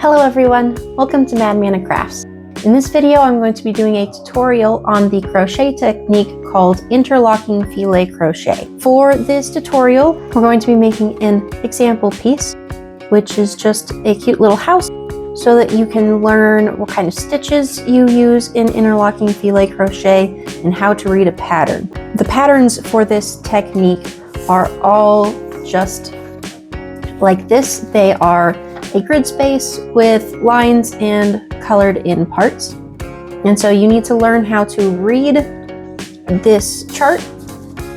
Hello everyone, welcome to Madmana Crafts. In this video I'm going to be doing a tutorial on the crochet technique called Interlocking Filet Crochet. For this tutorial we're going to be making an example piece, which is just a cute little house so that you can learn what kind of stitches you use in Interlocking Filet Crochet and how to read a pattern. The patterns for this technique are all just like this. They are a grid space with lines and colored in parts. And so you need to learn how to read this chart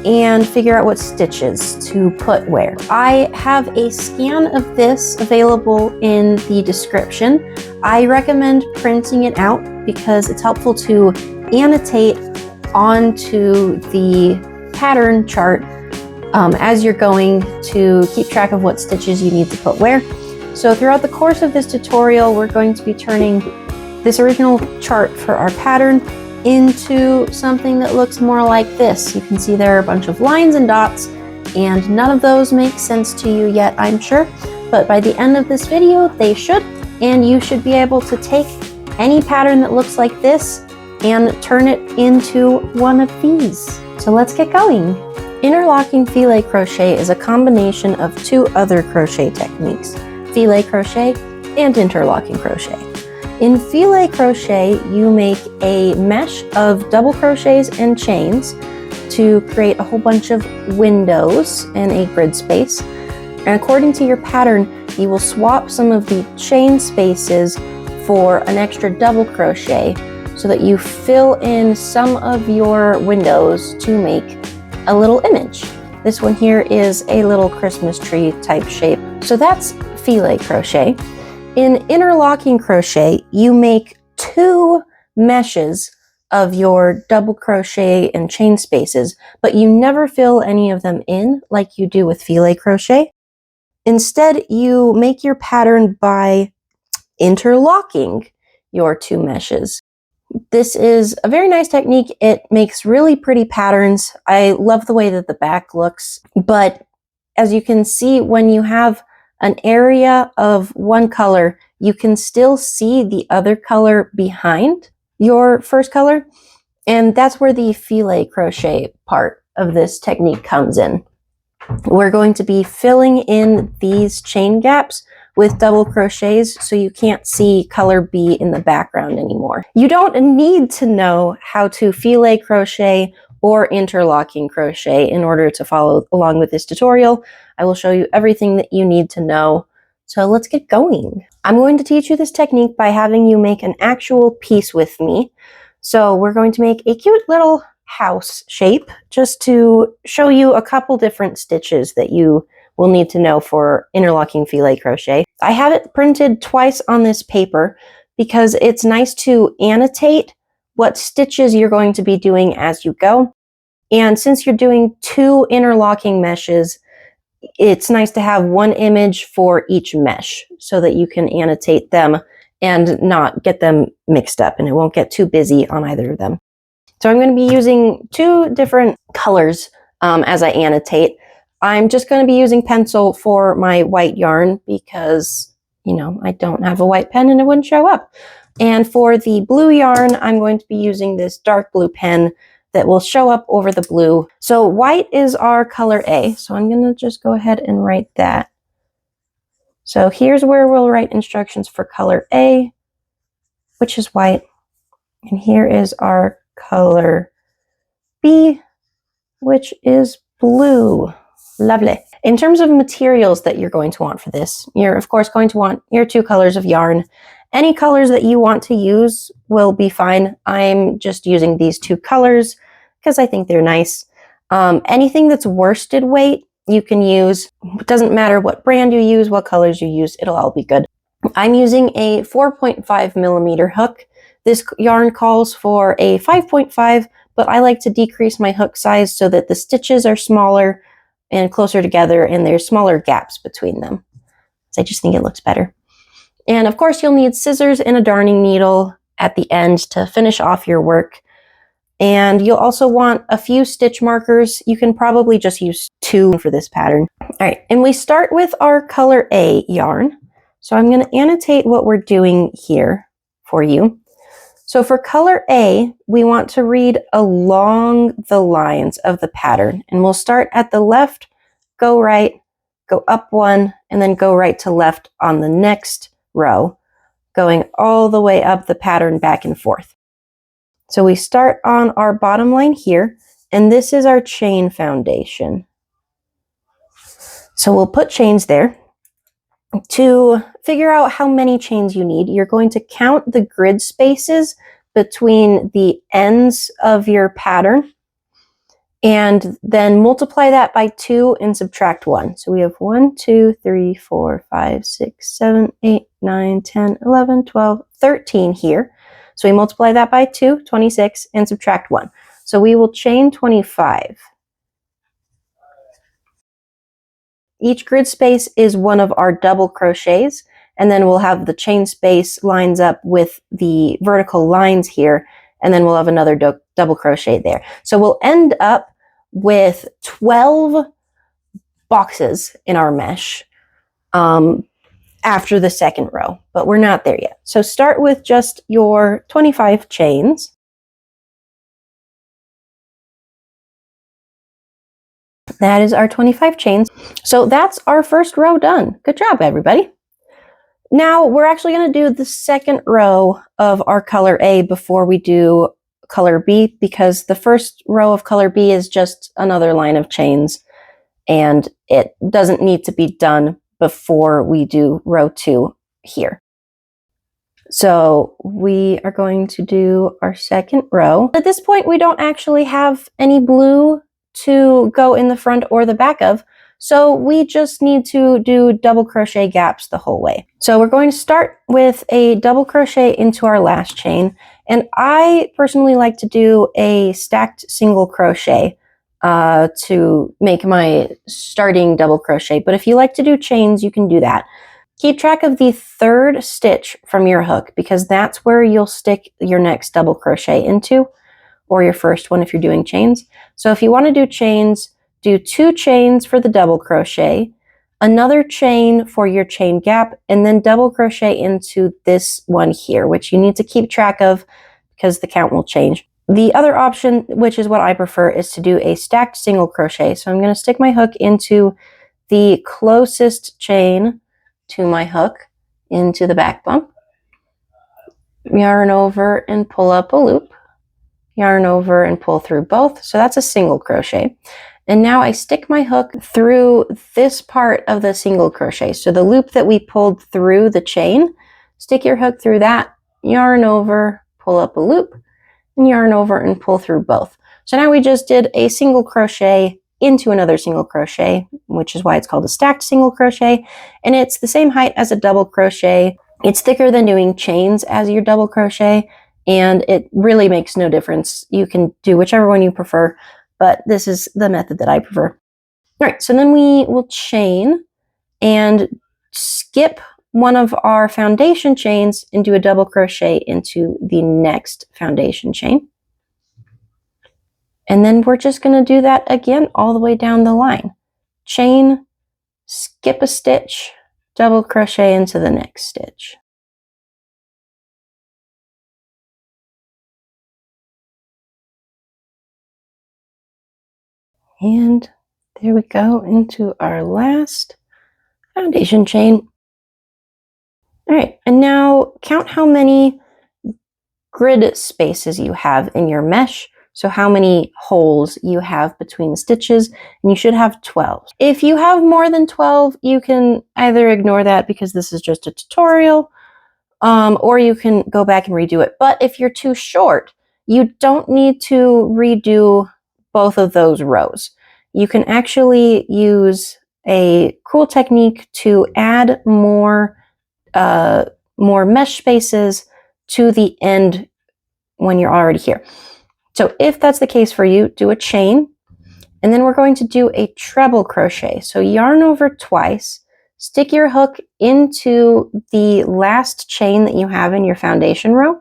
and figure out what stitches to put where. I have a scan of this available in the description. I recommend printing it out because it's helpful to annotate onto the pattern chart as you're going to keep track of what stitches you need to put where. So throughout the course of this tutorial, we're going to be turning this original chart for our pattern into something that looks more like this. You can see there are a bunch of lines and dots, and none of those make sense to you yet, I'm sure. But by the end of this video, they should, and you should be able to take any pattern that looks like this and turn it into one of these. So let's get going. Interlocking filet crochet is a combination of two other crochet techniques: filet crochet and interlocking crochet. In filet crochet, you make a mesh of double crochets and chains to create a whole bunch of windows in a grid space. And according to your pattern, you will swap some of the chain spaces for an extra double crochet so that you fill in some of your windows to make a little image. This one here is a little Christmas tree type shape. So that's filet crochet. In interlocking crochet, you make two meshes of your double crochet and chain spaces, but you never fill any of them in like you do with filet crochet. Instead, you make your pattern by interlocking your two meshes. This is a very nice technique. It makes really pretty patterns. I love the way that the back looks, but as you can see, when you have an area of one color, you can still see the other color behind your first color. And that's where the filet crochet part of this technique comes in. We're going to be filling in these chain gaps with double crochets so you can't see color B in the background anymore. You don't need to know how to filet crochet or interlocking crochet in order to follow along with this tutorial. I will show you everything that you need to know. So let's get going. I'm going to teach you this technique by having you make an actual piece with me. So we're going to make a cute little house shape just to show you a couple different stitches that you will need to know for interlocking filet crochet. I have it printed twice on this paper because it's nice to annotate what stitches you're going to be doing as you go. And since you're doing two interlocking meshes, it's nice to have one image for each mesh so that you can annotate them and not get them mixed up, and it won't get too busy on either of them. So I'm going to be using two different colors as I annotate. I'm just going to be using pencil for my white yarn because, you know, I don't have a white pen and it wouldn't show up. And for the blue yarn, I'm going to be using this dark blue pen that will show up over the blue. So white is our color A. So I'm going to just go ahead and write that. So here's where we'll write instructions for color A, which is white. And here is our color B, which is blue. Lovely. In terms of materials that you're going to want for this, you're of course going to want your two colors of yarn. Any colors that you want to use will be fine. I'm just using these two colors because I think they're nice. Anything that's worsted weight you can use. It doesn't matter what brand you use, what colors you use, it'll all be good. I'm using a 4.5 millimeter hook. This yarn calls for a 5.5, but I like to decrease my hook size so that the stitches are smaller and closer together and there's smaller gaps between them. So I just think it looks better. And of course you'll need scissors and a darning needle at the end to finish off your work. And you'll also want a few stitch markers. You can probably just use 2 for this pattern. All right, and we start with our color A yarn. So I'm going to annotate what we're doing here for you. So for color A, we want to read along the lines of the pattern. And we'll start at the left, go right, go up one, and then go right to left on the next row, going all the way up the pattern back and forth. So we start on our bottom line here, and this is our chain foundation. So we'll put chains there. To figure out how many chains you need, you're going to count the grid spaces between the ends of your pattern and then multiply that by 2 and subtract 1. So we have 1, 2, 3, 4, 5, 6, 7, 8, 9, 10, 11, 12, 13 here. So we multiply that by 2, 26, and subtract 1. So we will chain 25. Each grid space is one of our double crochets, and then we'll have the chain space lines up with the vertical lines here, and then we'll have another double crochet there. So we'll end up with 12 boxes in our mesh after the second row, but we're not there yet. So start with just your 25 chains. That is our 25 chains. So that's our first row done. Good job, everybody. Now we're actually going to do the second row of our color A before we do color B, because the first row of color B is just another line of chains and it doesn't need to be done before we do row 2 here. So we are going to do our second row. At this point, we don't actually have any blue to go in the front or the back of, so we just need to do double crochet gaps the whole way. So we're going to start with a double crochet into our last chain, and I personally like to do a stacked single crochet to make my starting double crochet, but if you like to do chains, you can do that. Keep track of the third stitch from your hook, because that's where you'll stick your next double crochet into, or your first one if you're doing chains. So if you want to do chains, do 2 chains for the double crochet, another chain for your chain gap, and then double crochet into this one here, which you need to keep track of because the count will change. The other option, which is what I prefer, is to do a stacked single crochet. So I'm going to stick my hook into the closest chain to my hook into the back bump, yarn over and pull up a loop, yarn over and pull through both. So that's a single crochet. And now I stick my hook through this part of the single crochet. So the loop that we pulled through the chain, stick your hook through that, yarn over, pull up a loop, and yarn over and pull through both. So now we just did a single crochet into another single crochet, which is why it's called a stacked single crochet, and it's the same height as a double crochet. It's thicker than doing chains as your double crochet, and it really makes no difference. You can do whichever one you prefer, but this is the method that I prefer. All right, so then we will chain and skip one of our foundation chains and do a double crochet into the next foundation chain. And then we're just going to do that again all the way down the line. Chain, skip a stitch, double crochet into the next stitch. And there we go into our last foundation chain. All right, and now count how many grid spaces you have in your mesh. So how many holes you have between the stitches, and you should have 12. If you have more than 12, you can either ignore that because this is just a tutorial, or you can go back and redo it. But if you're too short, you don't need to redo both of those rows. You can actually use a cool technique to add more mesh spaces to the end when you're already here. So if that's the case for you, do a chain, and then we're going to do a treble crochet. So yarn over twice, stick your hook into the last chain that you have in your foundation row,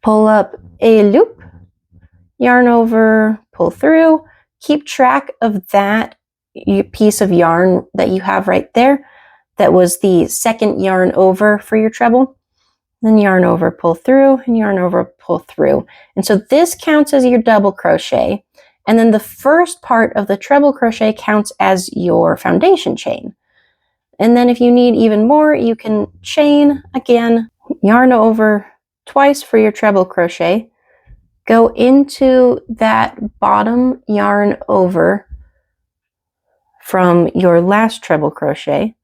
pull up a loop, yarn over, pull through, keep track of that piece of yarn that you have right there, that was the second yarn over for your treble. Then yarn over, pull through, and yarn over, pull through. And so this counts as your double crochet. And then the first part of the treble crochet counts as your foundation chain. And then if you need even more, you can chain again, yarn over twice for your treble crochet, go into that bottom yarn over from your last treble crochet,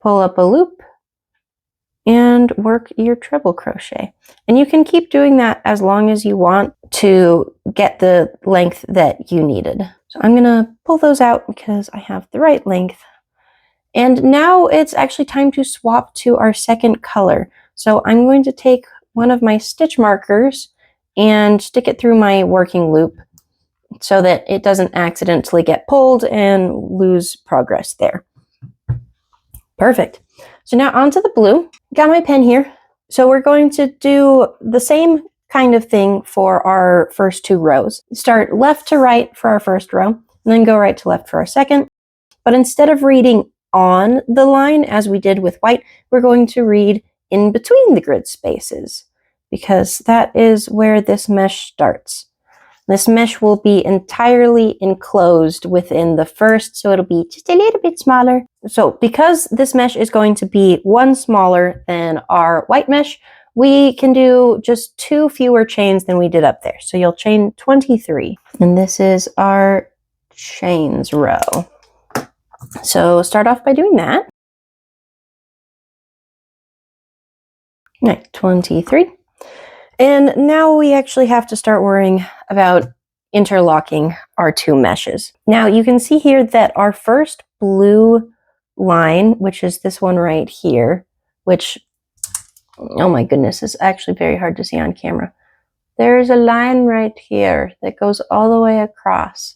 pull up a loop, and work your treble crochet. And you can keep doing that as long as you want to get the length that you needed. So I'm gonna pull those out because I have the right length. And now it's actually time to swap to our second color. So I'm going to take one of my stitch markers and stick it through my working loop so that it doesn't accidentally get pulled and lose progress there. Perfect. So now onto the blue. Got my pen here. So we're going to do the same kind of thing for our first two rows. Start left to right for our first row, and then go right to left for our second. But instead of reading on the line as we did with white, we're going to read in between the grid spaces, because that is where this mesh starts. This mesh will be entirely enclosed within the first, so it'll be just a little bit smaller. So because this mesh is going to be one smaller than our white mesh, we can do just 2 fewer chains than we did up there. So you'll chain 23. And this is our chains row. So start off by doing that. Right, 23. And now we actually have to start worrying about interlocking our 2 meshes. Now you can see here that our first blue line, which is this one right here, which, oh my goodness, is actually very hard to see on camera. There's a line right here that goes all the way across.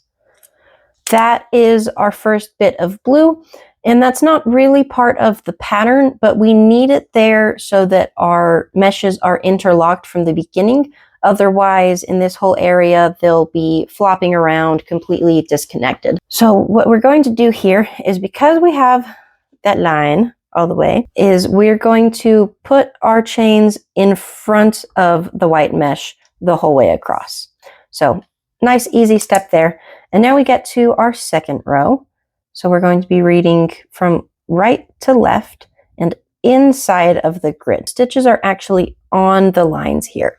That is our first bit of blue. And that's not really part of the pattern, but we need it there so that our meshes are interlocked from the beginning. Otherwise, in this whole area, they'll be flopping around completely disconnected. So what we're going to do here is, because we have that line all the way, is we're going to put our chains in front of the white mesh the whole way across. So nice, easy step there. And now we get to our second row. So we're going to be reading from right to left and inside of the grid. Stitches are actually on the lines here.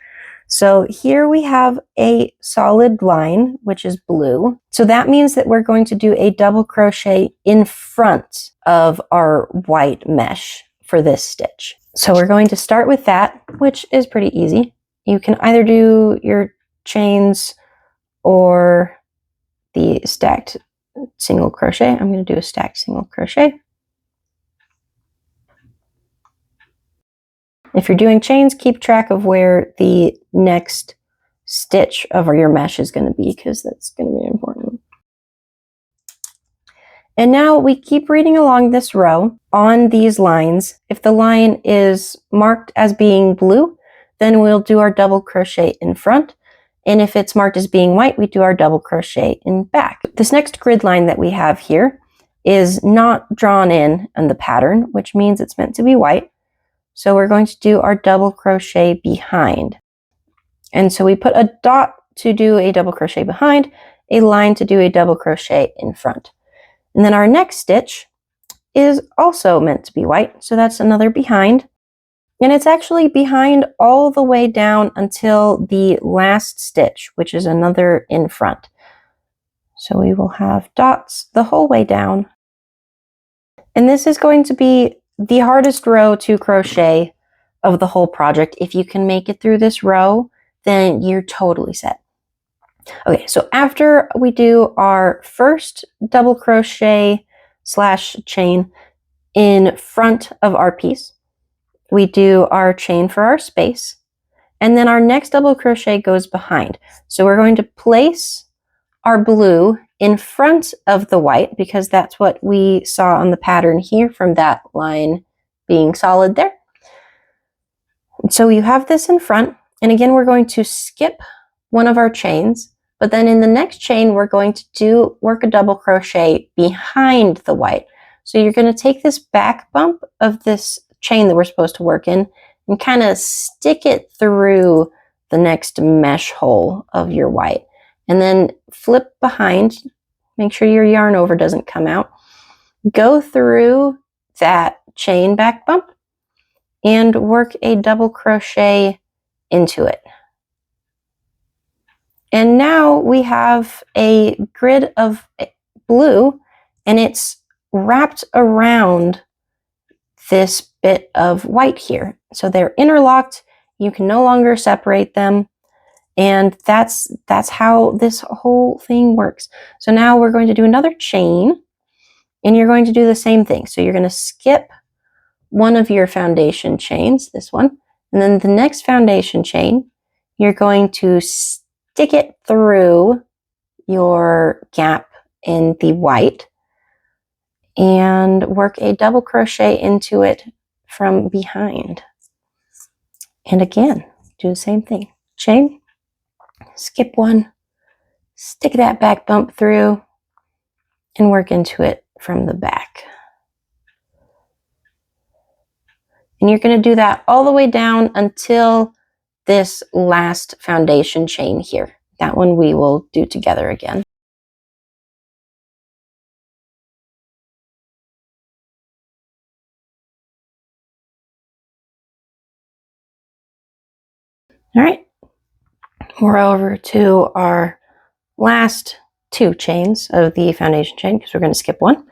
So here we have a solid line, which is blue. So that means that we're going to do a double crochet in front of our white mesh for this stitch. So we're going to start with that, which is pretty easy. You can either do your chains or the stacked single crochet. I'm going to do a stacked single crochet. If you're doing chains, keep track of where the next stitch of your mesh is going to be, because that's going to be important. And now we keep reading along this row on these lines. If the line is marked as being blue, then we'll do our double crochet in front. And if it's marked as being white, we do our double crochet in back. This next grid line that we have here is not drawn in the pattern, which means it's meant to be white. So we're going to do our double crochet behind. And so we put a dot to do a double crochet behind, a line to do a double crochet in front. And then our next stitch is also meant to be white. So that's another behind. And it's actually behind all the way down until the last stitch, which is another in front. So we will have dots the whole way down. And this is going to be the hardest row to crochet of the whole project. If you can make it through this row, then you're totally set. Okay, so after we do our first double crochet / chain in front of our piece, we do our chain for our space, and then our next double crochet goes behind. So we're going to place our blue in front of the white, because that's what we saw on the pattern here from that line being solid there. So you have this in front, and again we're going to skip one of our chains, but then in the next chain we're going to work a double crochet behind the white. So you're going to take this back bump of this chain that we're supposed to work in and kind of stick it through the next mesh hole of your white. And then flip behind, make sure your yarn over doesn't come out. Go through that chain back bump and work a double crochet into it. And now we have a grid of blue, and it's wrapped around this bit of white here. So they're interlocked. You can no longer separate them. And that's how this whole thing works. So now we're going to do another chain, and you're going to do the same thing. So you're going to skip one of your foundation chains, this one, and then the next foundation chain, you're going to stick it through your gap in the white and work a double crochet into it from behind. And again, do the same thing. Chain, skip one, stick that back bump through, and work into it from the back. And you're going to do that all the way down until this last foundation chain here. That one we will do together again. All right, we're over to our last two chains of the foundation chain because we're going to skip one.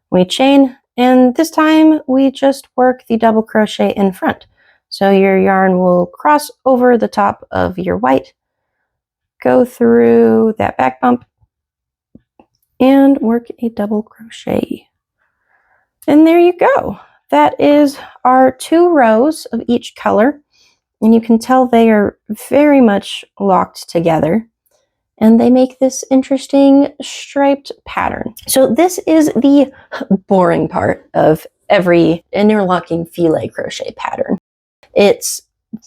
We chain, and this time we just work the double crochet in front. So your yarn will cross over the top of your white, go through that back bump, and work a double crochet. And there you go. That is our 2 rows of each color. And you can tell they are very much locked together. And they make this interesting striped pattern. So this is the boring part of every interlocking filet crochet pattern. It's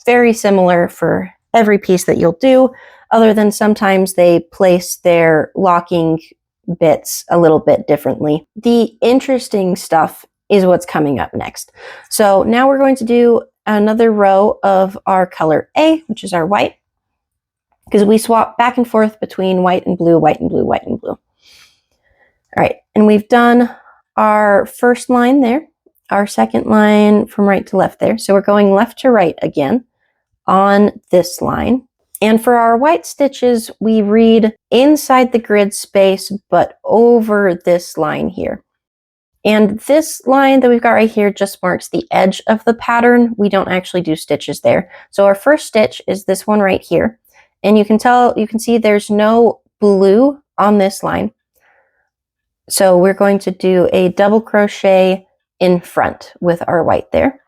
very similar for every piece that you'll do, other than sometimes they place their locking bits a little bit differently. The interesting stuff is what's coming up next. So now we're going to do another row of our color A, which is our white, because we swap back and forth between white and blue, white and blue, white and blue. All right, and we've done our first line there, our second line from right to left there. So we're going left to right again on this line. And for our white stitches, we read inside the grid space, but over this line here. And this line that we've got right here just marks the edge of the pattern. We don't actually do stitches there. So our first stitch is this one right here. And you can see there's no blue on this line. So we're going to do a double crochet in front with our white there.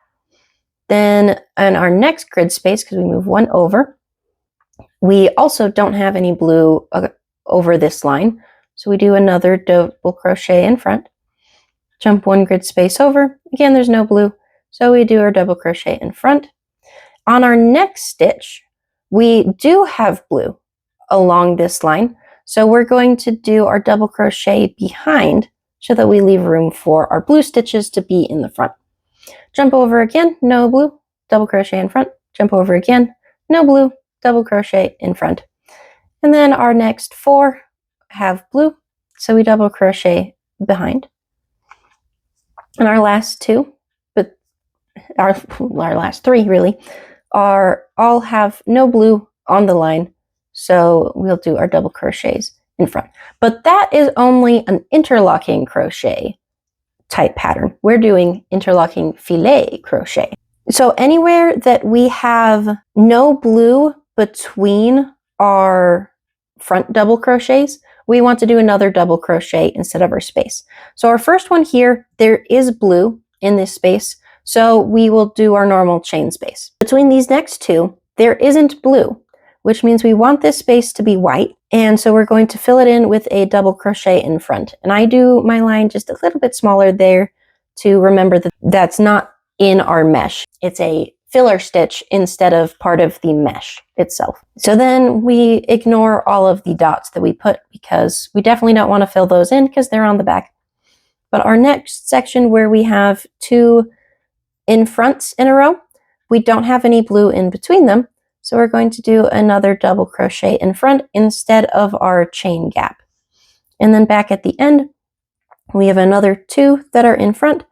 Then on our next grid space, because we move one over, we also don't have any blue over this line. So we do another double crochet in front. Jump one grid space over. Again, there's no blue, so we do our double crochet in front. On our next stitch, we do have blue along this line, so we're going to do our double crochet behind so that we leave room for our blue stitches to be in the front. Jump over again, no blue, double crochet in front. Jump over again, no blue, double crochet in front. And then our next 4 have blue, so we double crochet behind. And our last 2, but our last 3 really, all have no blue on the line, so we'll do our double crochets in front. But that is only an interlocking crochet type pattern. We're doing interlocking filet crochet. So anywhere that we have no blue between our front double crochets, we want to do another double crochet instead of our space. So our first one here, there is blue in this space, so we will do our normal chain space. Between these next 2, there isn't blue, which means we want this space to be white, and so we're going to fill it in with a double crochet in front. And I do my line just a little bit smaller there to remember that that's not in our mesh. It's a filler stitch instead of part of the mesh itself. So then we ignore all of the dots that we put because we definitely don't want to fill those in because they're on the back. But our next section where we have 2 in fronts in a row, we don't have any blue in between them, so we're going to do another double crochet in front instead of our chain gap. And then back at the end, we have another 2 that are in front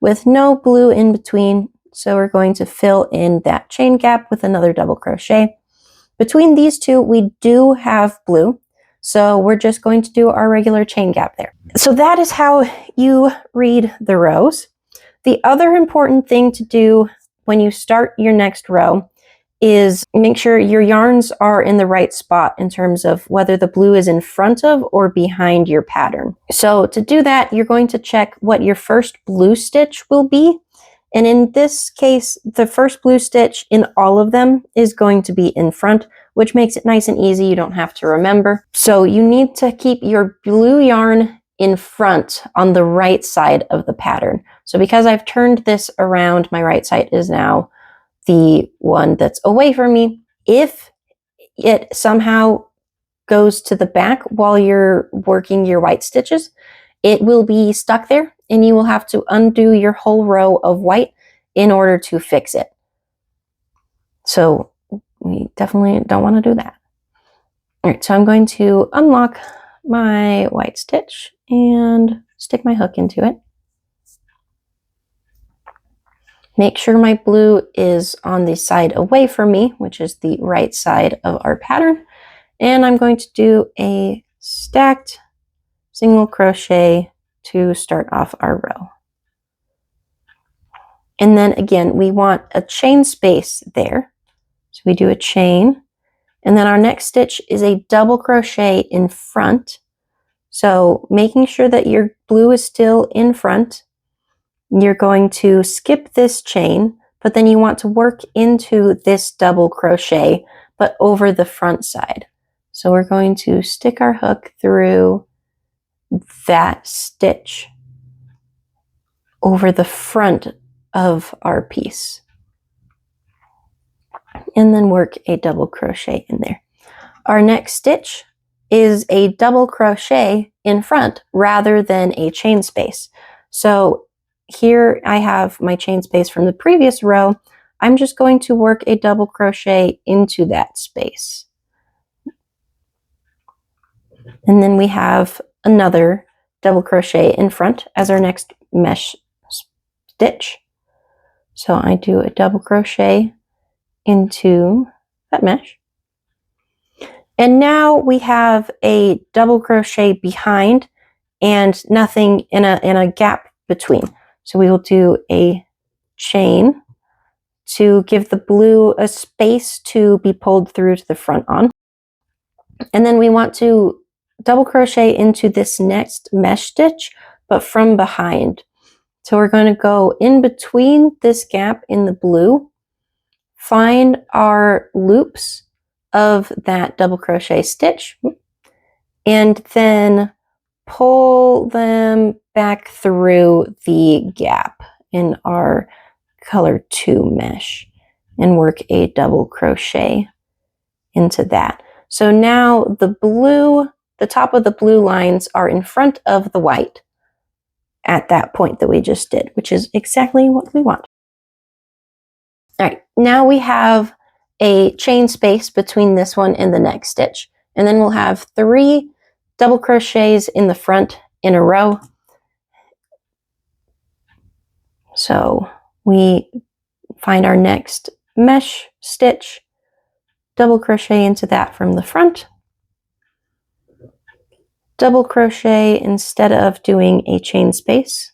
with no blue in between, so we're going to fill in that chain gap with another double crochet. Between these 2, we do have blue, so we're just going to do our regular chain gap there. So that is how you read the rows. The other important thing to do when you start your next row is make sure your yarns are in the right spot in terms of whether the blue is in front of or behind your pattern. So to do that, you're going to check what your first blue stitch will be. And in this case, the first blue stitch in all of them is going to be in front, which makes it nice and easy. You don't have to remember. So you need to keep your blue yarn in front on the right side of the pattern. So because I've turned this around, my right side is now the one that's away from me. If it somehow goes to the back while you're working your white stitches, it will be stuck there and you will have to undo your whole row of white in order to fix it. So we definitely don't want to do that. All right, so I'm going to unlock my white stitch and stick my hook into it. Make sure my blue is on the side away from me, which is the right side of our pattern. And I'm going to do a stacked single crochet to start off our row. And then again, we want a chain space there. So we do a chain. And then our next stitch is a double crochet in front. So making sure that your blue is still in front, you're going to skip this chain, but then you want to work into this double crochet, but over the front side. So we're going to stick our hook through that stitch over the front of our piece. And then work a double crochet in there. Our next stitch is a double crochet in front rather than a chain space. So here I have my chain space from the previous row. I'm just going to work a double crochet into that space. And then we have another double crochet in front as our next mesh stitch. So I do a double crochet into that mesh. And now we have a double crochet behind and nothing in a gap between. So we will do a chain to give the blue a space to be pulled through to the front on. And then we want to double crochet into this next mesh stitch, but from behind. So we're going to go in between this gap in the blue, find our loops of that double crochet stitch, and then pull them back through the gap in our color 2 mesh and work a double crochet into that. So now the top of the blue lines are in front of the white at that point that we just did, which is exactly what we want. All right, now we have a chain space between this one and the next stitch. And then we'll have 3 double crochets in the front in a row. So we find our next mesh stitch, double crochet into that from the front, double crochet instead of doing a chain space,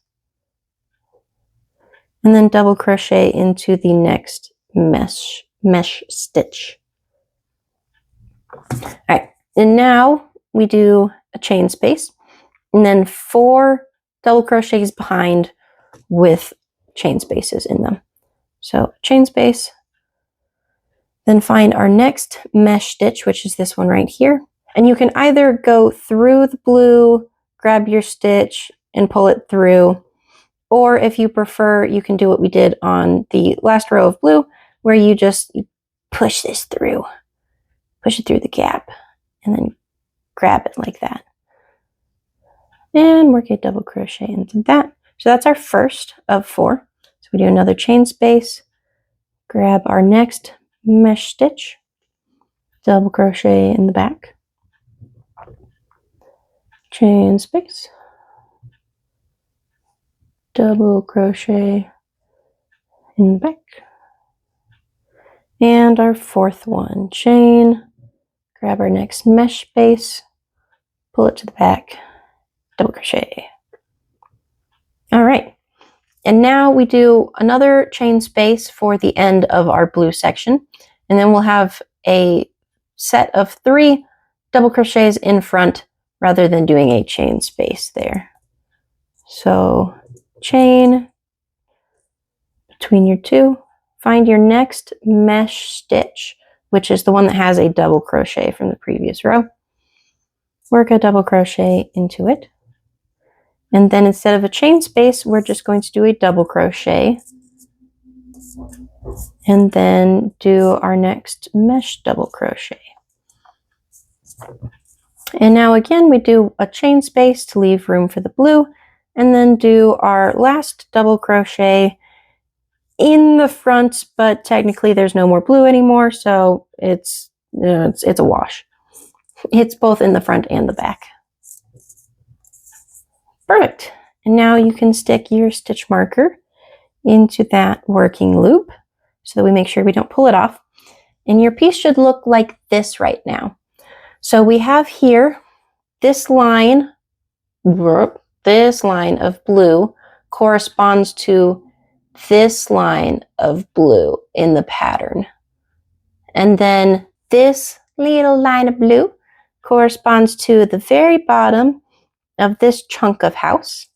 and then double crochet into the next mesh stitch. All right, and now we do a chain space and then 4 double crochets behind with chain spaces in them. So chain space, then find our next mesh stitch, which is this one right here. And you can either go through the blue, grab your stitch and pull it through, or if you prefer, you can do what we did on the last row of blue, where you just push this through, push it through the gap, and then grab it like that. and work a double crochet into that. So that's our first of 4. So we do another chain space, grab our next mesh stitch, double crochet in the back, chain space, double crochet in the back, and our 4th one, chain, grab our next mesh space, pull it to the back, double crochet. All right, and now we do another chain space for the end of our blue section, and then we'll have a set of 3 double crochets in front rather than doing a chain space there. So chain between your 2, find your next mesh stitch, which is the one that has a double crochet from the previous row. Work a double crochet into it. And then instead of a chain space, we're just going to do a double crochet and then do our next mesh double crochet. And now again, we do a chain space to leave room for the blue, and then do our last double crochet in the front, but technically there's no more blue anymore, so it's a wash. It's both in the front and the back. Perfect. And now you can stick your stitch marker into that working loop so that we make sure we don't pull it off. And your piece should look like this right now. So we have here this line of blue corresponds to this line of blue in the pattern. And then this little line of blue corresponds to the very bottom of this chunk of house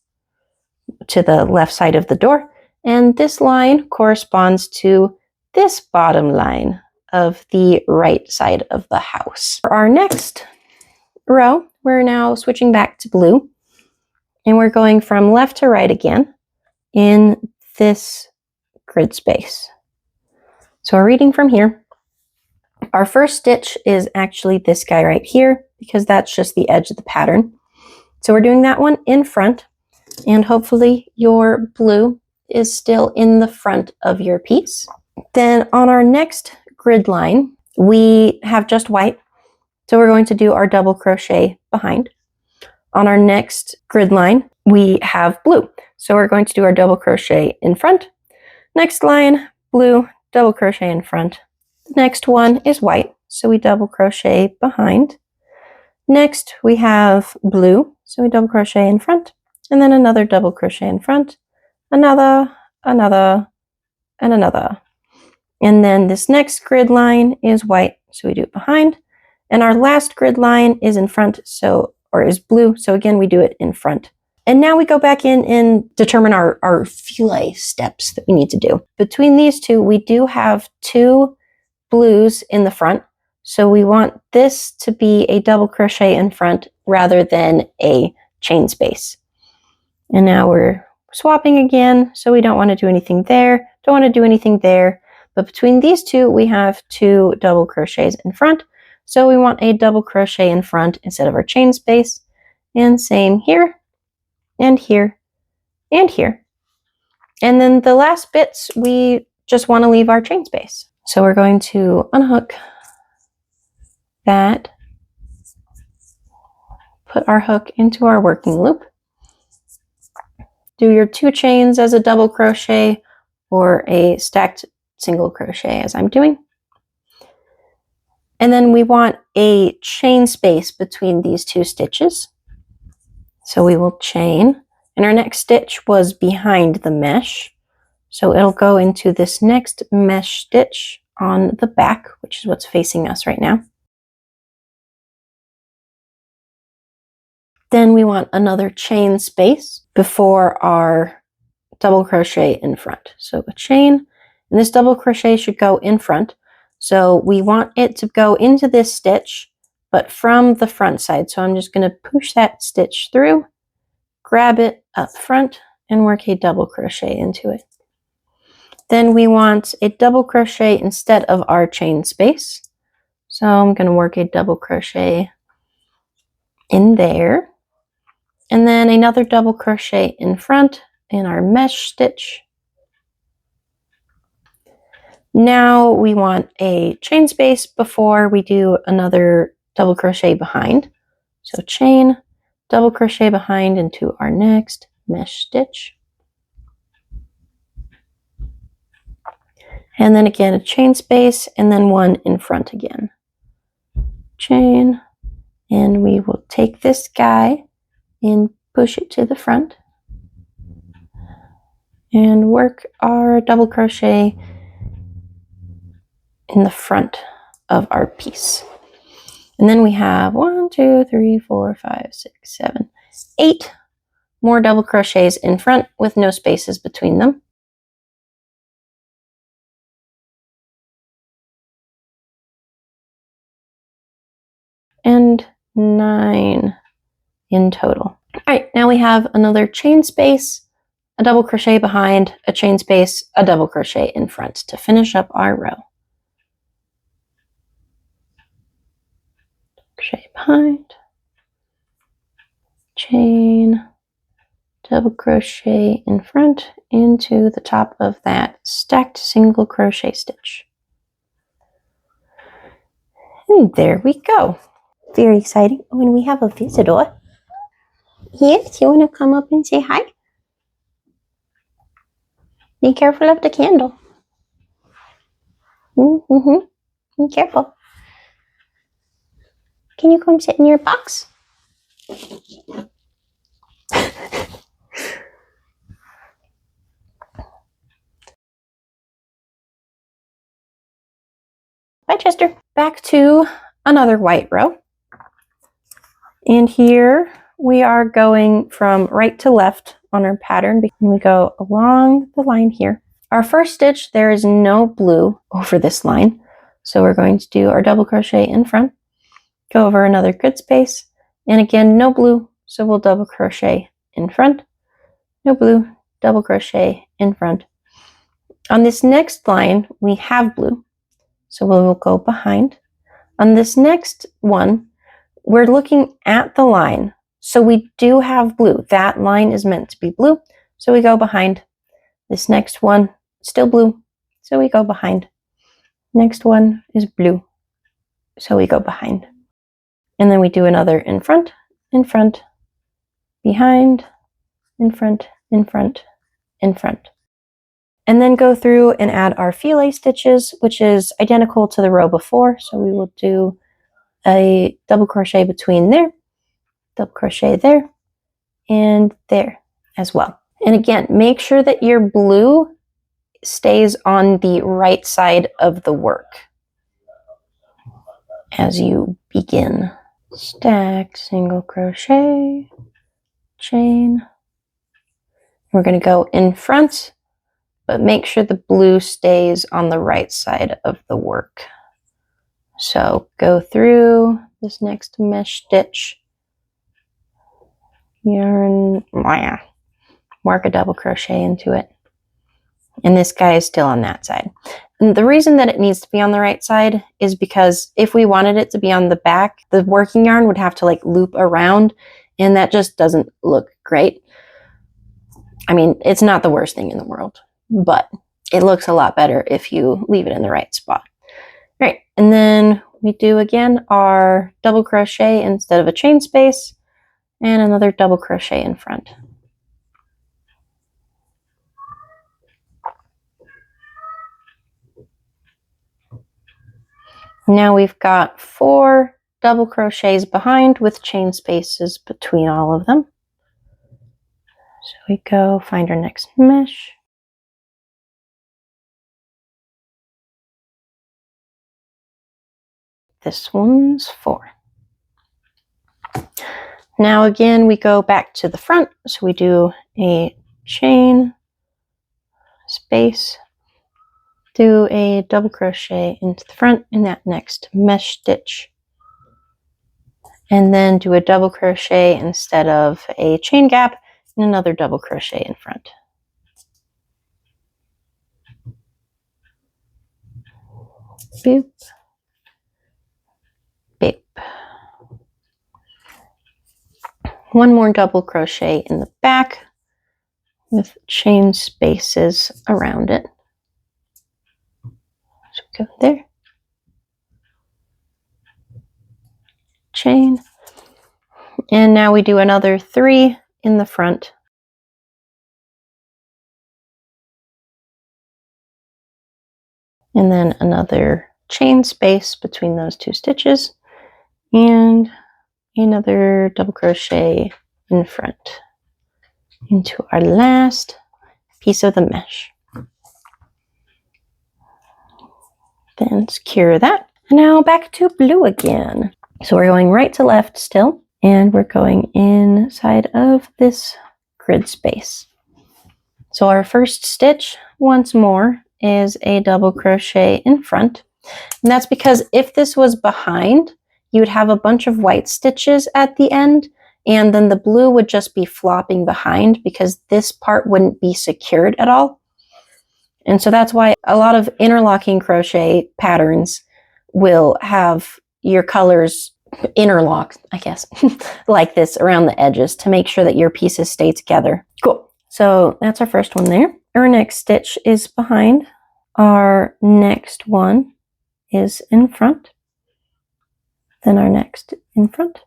to the left side of the door. And this line corresponds to this bottom line of the right side of the house. For our next row, we're now switching back to blue, and we're going from left to right again in this grid space. So we're reading from here. Our first stitch is actually this guy right here because that's just the edge of the pattern. So we're doing that one in front, and hopefully your blue is still in the front of your piece. Then on our next grid line, we have just white, so we're going to do our double crochet behind. On our next grid line, we have blue, so we're going to do our double crochet in front. Next line, blue, double crochet in front. The next one is white, so we double crochet behind. Next, we have blue, so we double crochet in front, and then another double crochet in front, another, and another. And then this next grid line is white, so we do it behind. And our last grid line is in front, or is blue, so again, we do it in front. And now we go back in and determine our filet steps that we need to do. Between these two, we do have 2 blues in the front, so we want this to be a double crochet in front rather than a chain space. And now we're swapping again, so we don't want to do anything there, don't want to do anything there. But between these two, we have 2 double crochets in front, so we want a double crochet in front instead of our chain space. And same here, and here, and here. And then the last bits, we just want to leave our chain space. So we're going to unhook that, put our hook into our working loop, do your 2 chains as a double crochet or a stacked single crochet as I'm doing. And then we want a chain space between these 2 stitches. So we will chain, and our next stitch was behind the mesh. So it'll go into this next mesh stitch on the back, which is what's facing us right now. Then we want another chain space before our double crochet in front. So a chain, and this double crochet should go in front. So we want it to go into this stitch, but from the front side. So I'm just going to push that stitch through, grab it up front, and work a double crochet into it. Then we want a double crochet instead of our chain space. So I'm going to work a double crochet in there. and then another double crochet in front in our mesh stitch. Now we want a chain space before we do another double crochet behind. So chain, double crochet behind into our next mesh stitch. And then again a chain space and then one in front again. Chain, and we will take this guy and push it to the front and work our double crochet in the front of our piece. And then we have 1, 2, 3, 4, 5, 6, 7, 8 more double crochets in front with no spaces between them. And 9 in total. All right, now we have another chain space, a double crochet behind, a chain space, a double crochet in front to finish up our row. Crochet behind, chain, double crochet in front into the top of that stacked single crochet stitch. And there we go. Very exciting when we have a visitor. Yes, you want to come up and say hi? Be careful of the candle. Be careful. Can you come sit in your box? Bye, Chester. Back to another white row. And here we are going from right to left on our pattern. And we go along the line here. Our first stitch, there is no blue over this line. So we're going to do our double crochet in front, go over another grid space, and again, no blue. So we'll double crochet in front, no blue, double crochet in front. On this next line, we have blue. So we will go behind. On this next one, we're looking at the line. So we do have blue. That line is meant to be blue. So we go behind. This next one, still blue. So we go behind. Next one is blue. So we go behind. And then we do another in front, behind, in front, in front, in front. And then go through and add our filet stitches, which is identical to the row before. So we will do a double crochet between there, double crochet there, and there as well. And again, make sure that your blue stays on the right side of the work as you begin. Stack, single crochet, chain. We're going to go in front, but make sure the blue stays on the right side of the work. So go through this next mesh stitch, yarn, mark a double crochet into it. And this guy is still on that side. And the reason that it needs to be on the right side is because if we wanted it to be on the back, the working yarn would have to like loop around, and that just doesn't look great. I mean, it's not the worst thing in the world, but it looks a lot better if you leave it in the right spot. All right, and then we do again our double crochet instead of a chain space, and another double crochet in front. Now we've got 4 double crochets behind with chain spaces between all of them. So we go find our next mesh. This one's 4. Now again, we go back to the front. So we do a chain, space, do a double crochet into the front in that next mesh stitch, and then do a double crochet instead of a chain gap and another double crochet in front. Boop, boop. one more double crochet in the back with chain spaces around it. So go there, chain, and now we do another 3 in the front. And then another chain space between those 2 stitches and another double crochet in front into our last piece of the mesh. Then secure that. And now back to blue again. So we're going right to left still, and we're going inside of this grid space. So our first stitch, once more, is a double crochet in front. And that's because if this was behind, you would have a bunch of white stitches at the end, and then the blue would just be flopping behind because this part wouldn't be secured at all. And so that's why a lot of interlocking crochet patterns will have your colors interlocked, I guess, like this around the edges to make sure that your pieces stay together. Cool. So that's our first one there. Our next stitch is behind. Our next one is in front. Then our next in front.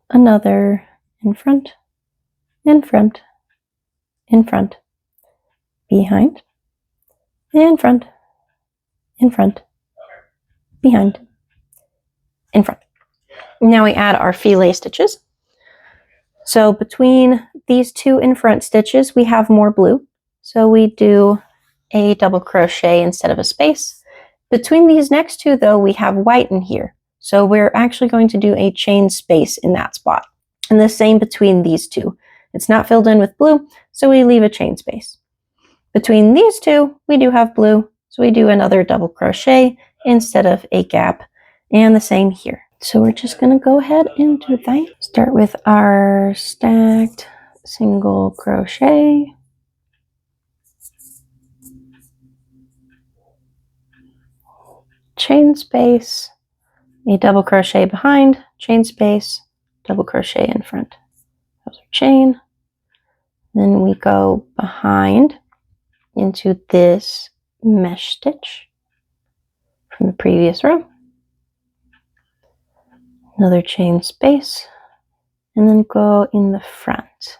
Another in front, in front, in front, behind, in front, in front, behind, in front. Now we add our filet stitches. So between these 2 in front stitches, we have more blue. So we do a double crochet instead of a space. Between these next 2, though, we have white in here. So we're actually going to do a chain space in that spot. And the same between these 2. It's not filled in with blue, so we leave a chain space. Between these 2, we do have blue, so we do another double crochet instead of a gap, and the same here. So we're just going to go ahead and do that. Start with our stacked single crochet. Chain space, a double crochet behind, chain space, double crochet in front. Those are chain. Then we go behind into this mesh stitch from the previous row. Another chain space, and then go in the front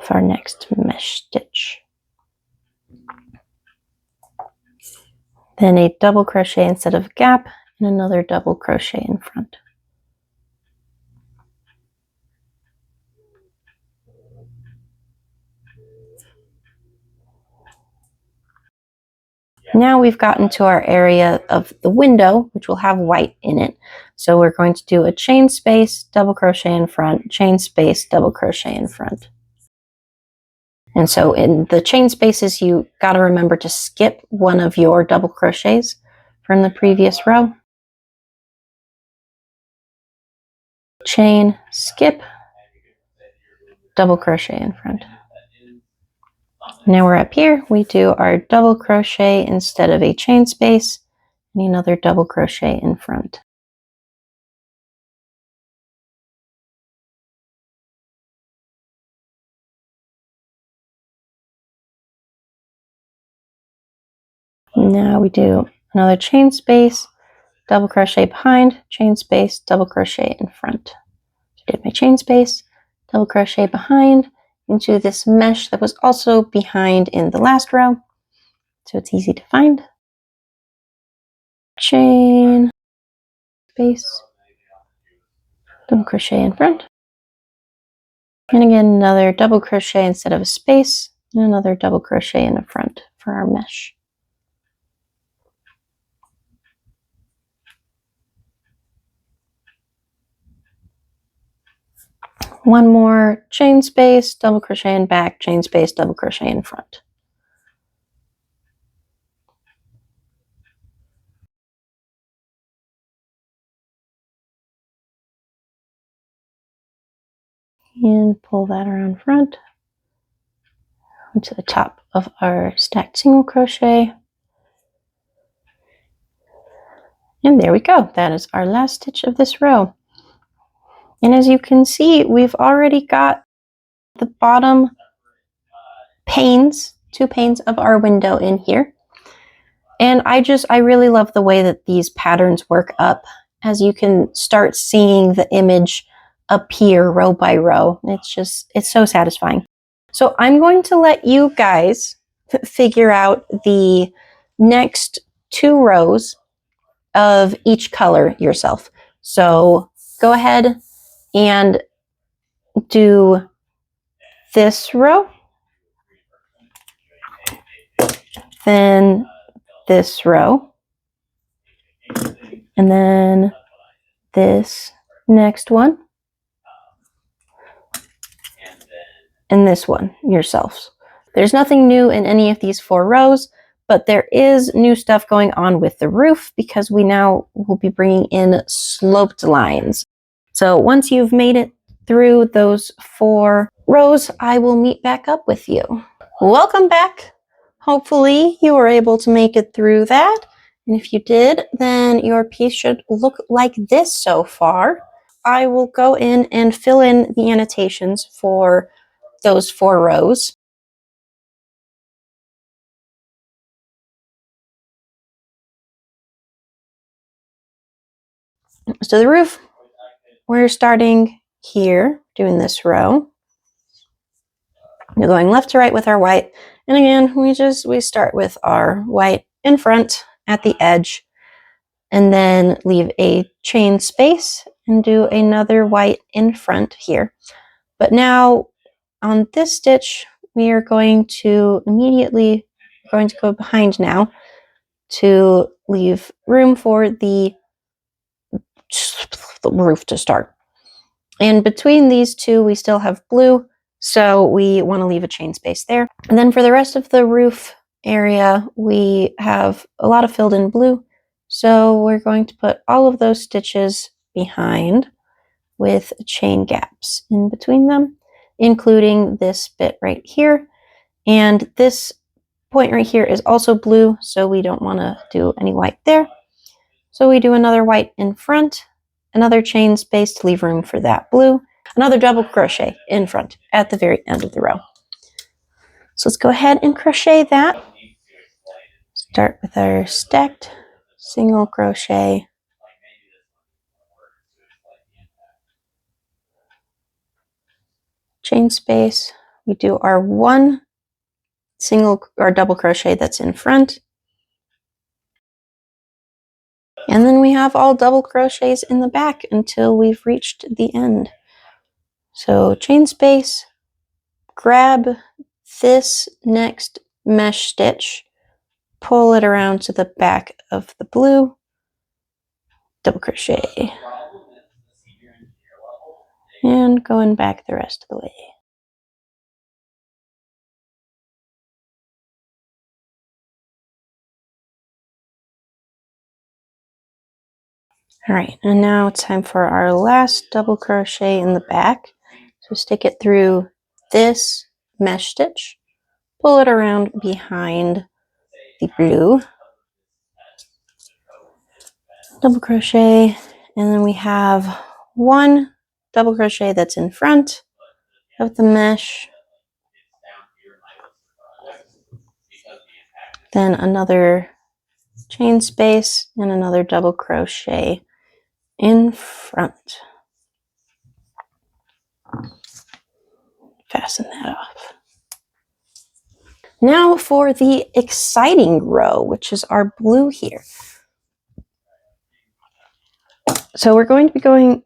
for our next mesh stitch. Then a double crochet instead of a gap, and another double crochet in front. Now we've gotten to our area of the window, which will have white in it. So we're going to do a chain space, double crochet in front, chain space, double crochet in front. And so in the chain spaces, you got to remember to skip one of your double crochets from the previous row. Chain, skip, double crochet in front. Now we're up here, we do our double crochet instead of a chain space, and another double crochet in front. Now we do another chain space, double crochet behind, chain space, double crochet in front. So I did my chain space, double crochet behind into this mesh that was also behind in the last row, so it's easy to find. Chain space, double crochet in front, and again another double crochet instead of a space, and another double crochet in the front for our mesh. One more chain space, double crochet in back, chain space, double crochet in front. And pull that around front onto the top of our stacked single crochet. And there we go. That is our last stitch of this row. And as you can see, we've already got the bottom panes, 2 panes of our window in here. And I really love the way that these patterns work up, as you can start seeing the image appear row by row. It's so satisfying. So I'm going to let you guys figure out the next 2 rows of each color yourself. So go ahead and do this row, then this row, and then this next one, and this one yourselves. There's nothing new in any of these 4 rows, but there is new stuff going on with the roof because we now will be bringing in sloped lines. So once you've made it through those 4 rows, I will meet back up with you. Welcome back. Hopefully you were able to make it through that. And if you did, then your piece should look like this so far. I will go in and fill in the annotations for those 4 rows. So the roof, we're starting here, doing this row. We're going left to right with our white. And again, we start with our white in front at the edge, and then leave a chain space and do another white in front here. But now on this stitch, we are going to go behind now to leave room for the roof to start. And between these 2, we still have blue, so we want to leave a chain space there. And then for the rest of the roof area, we have a lot of filled in blue, so we're going to put all of those stitches behind with chain gaps in between them, including this bit right here. And this point right here is also blue, so we don't want to do any white there. So we do another white in front, another chain space to leave room for that blue, another double crochet in front at the very end of the row. So let's go ahead and crochet that. Start with our stacked single crochet, chain space. We do our 1 single or double crochet that's in front, and then we have all double crochets in the back until we've reached the end. So chain space, grab this next mesh stitch, pull it around to the back of the blue, double crochet, and going back the rest of the way. All right, and now it's time for our last double crochet in the back. So stick it through this mesh stitch, pull it around behind the blue, double crochet, and then we have 1 double crochet that's in front of the mesh, then another chain space and another double crochet in front. Fasten that off. Now for the exciting row, which is our blue here. So we're going to be going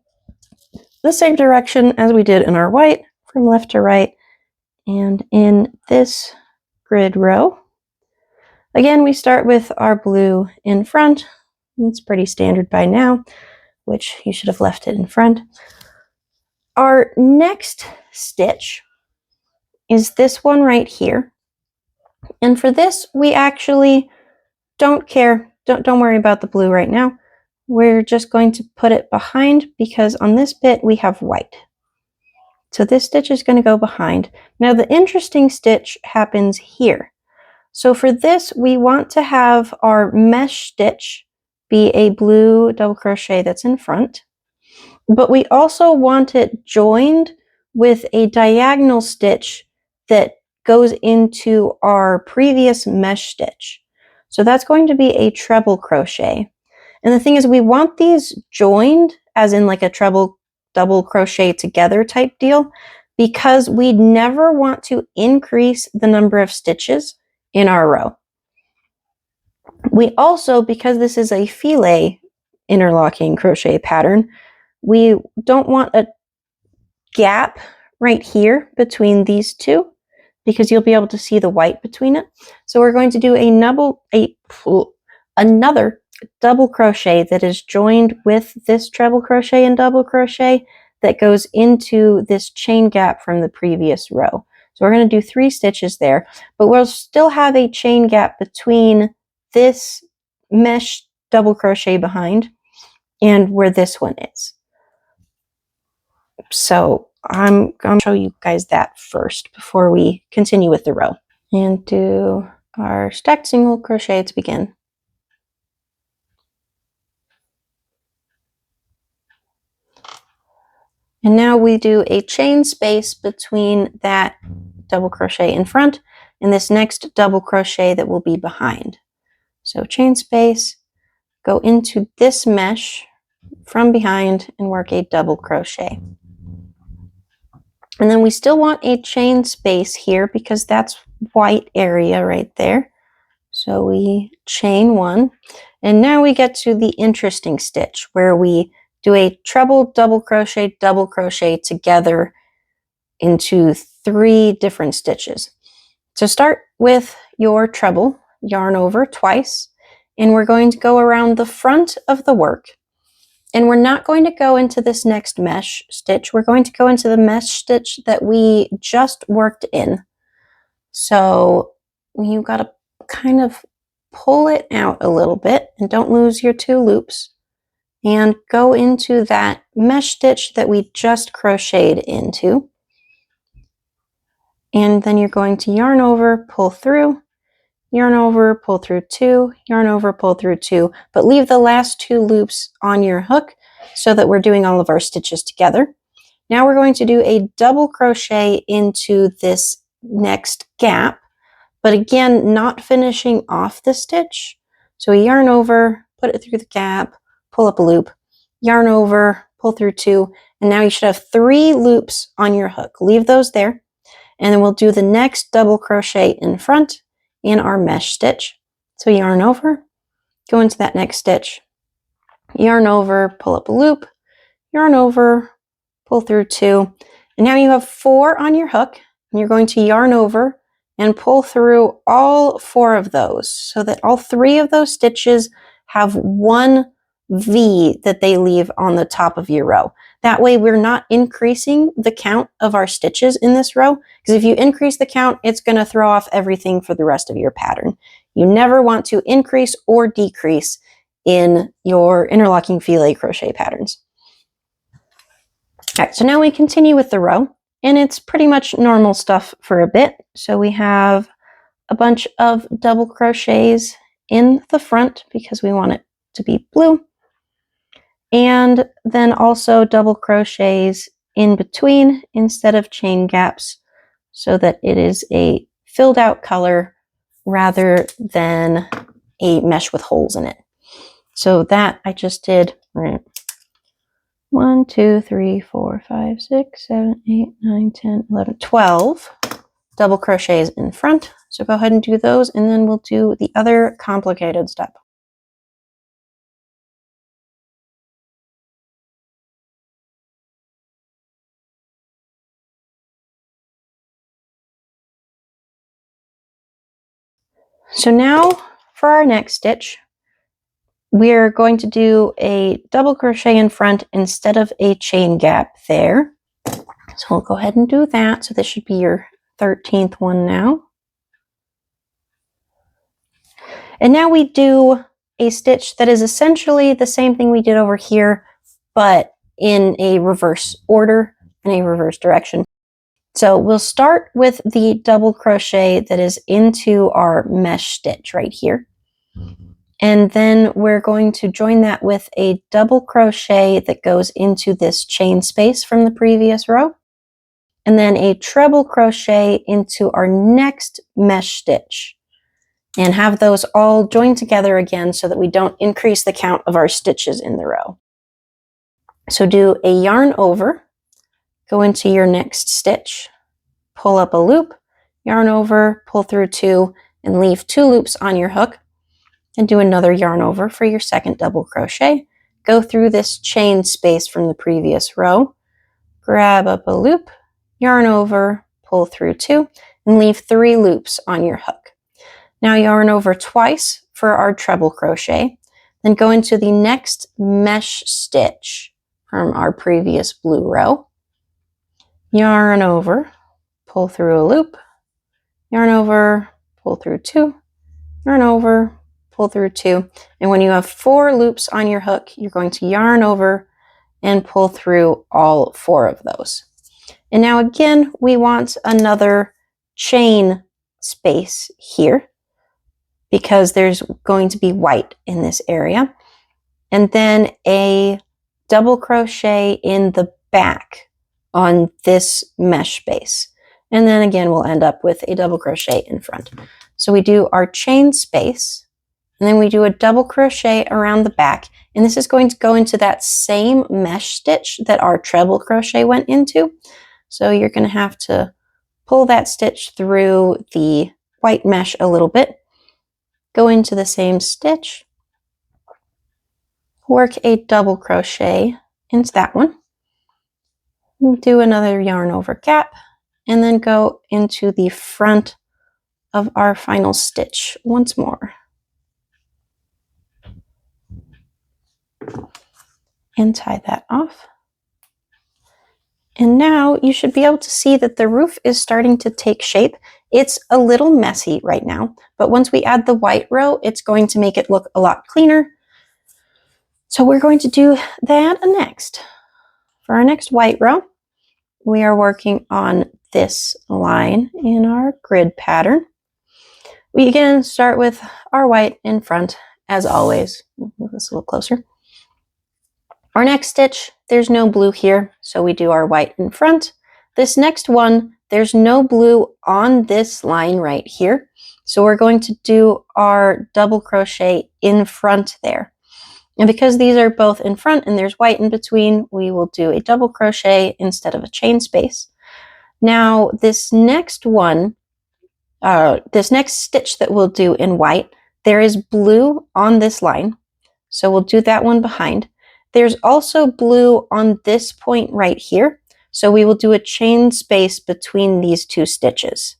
the same direction as we did in our white, from left to right, and in this grid row. Again, we start with our blue in front. It's pretty standard by now, which you should have left it in front. Our next stitch is this one right here. And for this, we actually don't care. Don't worry about the blue right now. We're just going to put it behind because on this bit we have white. So this stitch is going to go behind. Now the interesting stitch happens here. So for this, we want to have our mesh stitch be a blue double crochet that's in front. but we also want it joined with a diagonal stitch that goes into our previous mesh stitch. So that's going to be a treble crochet. And the thing is, we want these joined, as in like a treble double crochet together type deal, because we never want to increase the number of stitches in our row. We also, because this is a filet interlocking crochet pattern, we don't want a gap right here between these two, because you'll be able to see the white between it. So we're going to do another double crochet that is joined with this treble crochet and double crochet that goes into this chain gap from the previous row. So we're going to do 3 stitches there, but we'll still have a chain gap between this mesh double crochet behind and where this one is. So I'm going to show you guys that first before we continue with the row. And do our stacked single crochet to begin. And now we do a chain space between that double crochet in front and this next double crochet that will be behind. So chain space, go into this mesh from behind and work a double crochet. And then we still want a chain space here because that's white area right there. So we chain 1, and now we get to the interesting stitch where we do a treble double crochet together into 3 different stitches. So start with your treble, yarn over twice, and we're going to go around the front of the work. And we're not going to go into this next mesh stitch. We're going to go into the mesh stitch that we just worked in. So you've got to kind of pull it out a little bit and don't lose your 2 loops. And go into that mesh stitch that we just crocheted into. And then you're going to yarn over, pull through, yarn over, pull through 2, yarn over, pull through 2, but leave the last 2 loops on your hook so that we're doing all of our stitches together. Now we're going to do a double crochet into this next gap, but again, not finishing off the stitch. So we yarn over, put it through the gap, pull up a loop, yarn over, pull through 2, and now you should have 3 loops on your hook. Leave those there, and then we'll do the next double crochet in front in our mesh stitch. So yarn over, go into that next stitch, yarn over, pull up a loop, yarn over, pull through 2, and now you have 4 on your hook, and you're going to yarn over and pull through all 4 of those so that all 3 of those stitches have 1 V that they leave on the top of your row. That way we're not increasing the count of our stitches in this row, because if you increase the count, it's going to throw off everything for the rest of your pattern. You never want to increase or decrease in your interlocking filet crochet patterns. All right, so now we continue with the row, and it's pretty much normal stuff for a bit. So we have a bunch of double crochets in the front because we want it to be blue, and then also double crochets in between instead of chain gaps so that it is a filled out color rather than a mesh with holes in it. So that I just did 1, 2, 3, 4, 5, 6, 7, 8, 9, 10, 11, 12 double crochets in front. So go ahead and do those, and then we'll do the other complicated step. So now for our next stitch, we're going to do a double crochet in front instead of a chain gap there. So we'll go ahead and do that. So this should be your 13th one now. And now we do a stitch that is essentially the same thing we did over here, but in a reverse order, in a reverse direction. So we'll start with the double crochet that is into our mesh stitch right here. And then we're going to join that with a double crochet that goes into this chain space from the previous row, and then a treble crochet into our next mesh stitch, and have those all joined together again so that we don't increase the count of our stitches in the row. So do a yarn over, go into your next stitch, pull up a loop, yarn over, pull through 2, and leave 2 loops on your hook, and do another yarn over for your second double crochet. Go through this chain space from the previous row, grab up a loop, yarn over, pull through 2, and leave 3 loops on your hook. Now yarn over twice for our treble crochet, then go into the next mesh stitch from our previous blue row, yarn over, pull through a loop, yarn over, pull through 2, yarn over, pull through 2, and when you have 4 loops on your hook, you're going to yarn over and pull through all 4 of those. And now again, we want another chain space here because there's going to be white in this area, and then a double crochet in the back on this mesh base. And then again, we'll end up with a double crochet in front. So we do our chain space, and then we do a double crochet around the back, and this is going to go into that same mesh stitch that our treble crochet went into. So you're going to have to pull that stitch through the white mesh a little bit, go into the same stitch, work a double crochet into that one, do another yarn over gap, and then go into the front of our final stitch once more. And tie that off. And now you should be able to see that the roof is starting to take shape. It's a little messy right now, but once we add the white row, it's going to make it look a lot cleaner. So we're going to do that next. For our next white row, we are working on this line in our grid pattern. We again start with our white in front, as always. Move this a little closer. Our next stitch, there's no blue here, so we do our white in front. This next one, there's no blue on this line right here, so we're going to do our double crochet in front there. And because these are both in front and there's white in between, we will do a double crochet instead of a chain space. Now this next one, this next stitch that we'll do in white, there is blue on this line, so we'll do that one behind. There's also blue on this point right here, so we will do a chain space between these 2 stitches.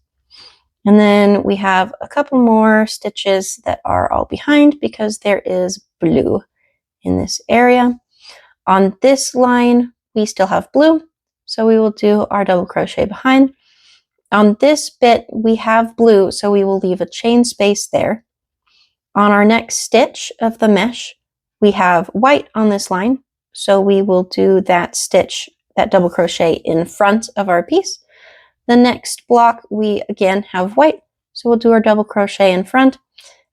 And then we have a couple more stitches that are all behind because there is blue in this area. On this line, we still have blue, so we will do our double crochet behind. On this bit, we have blue, so we will leave a chain space there. On our next stitch of the mesh, we have white on this line, so we will do that stitch, that double crochet in front of our piece. The next block, we again have white, so we'll do our double crochet in front.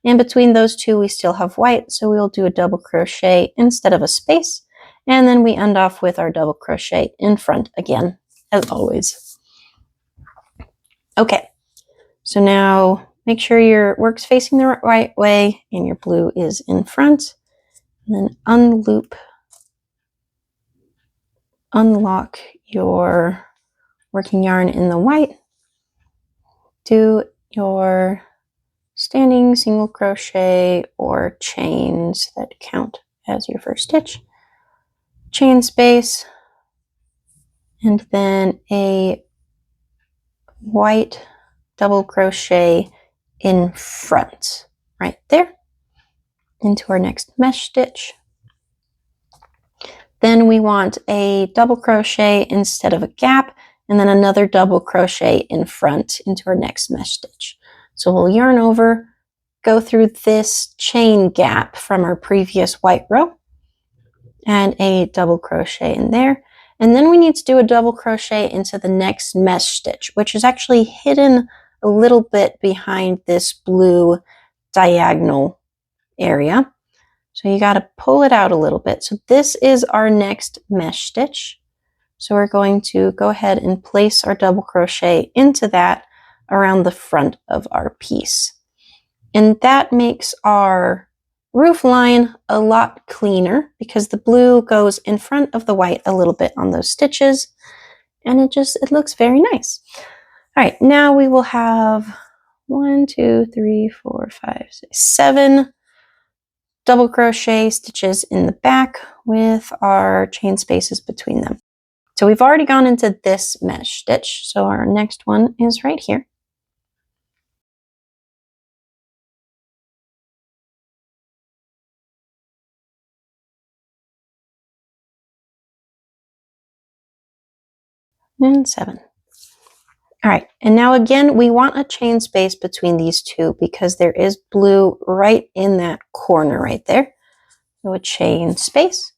And between those 2, we still have white, so we'll do a double crochet instead of a space. And then we end off with our double crochet in front again, as always. Okay, so now make sure your work's facing the right way and your blue is in front. And then unloop, unlock your working yarn in the white, do your standing single crochet or chains that count as your first stitch, chain space, and then a white double crochet in front right there into our next mesh stitch. Then we want a double crochet instead of a gap, and then another double crochet in front into our next mesh stitch. So we'll yarn over, go through this chain gap from our previous white row, and a double crochet in there. And then we need to do a double crochet into the next mesh stitch, which is actually hidden a little bit behind this blue diagonal area. So you got to pull it out a little bit. So this is our next mesh stitch. So we're going to go ahead and place our double crochet into that around the front of our piece. And that makes our roof line a lot cleaner because the blue goes in front of the white a little bit on those stitches, and it looks very nice. All right, now we will have 1, 2, 3, 4, 5, 6, 7 double crochet stitches in the back with our chain spaces between them. So we've already gone into this mesh stitch, so our next one is right here. And 7. All right, and now again, we want a chain space between these two because there is blue right in that corner right there. So a chain space.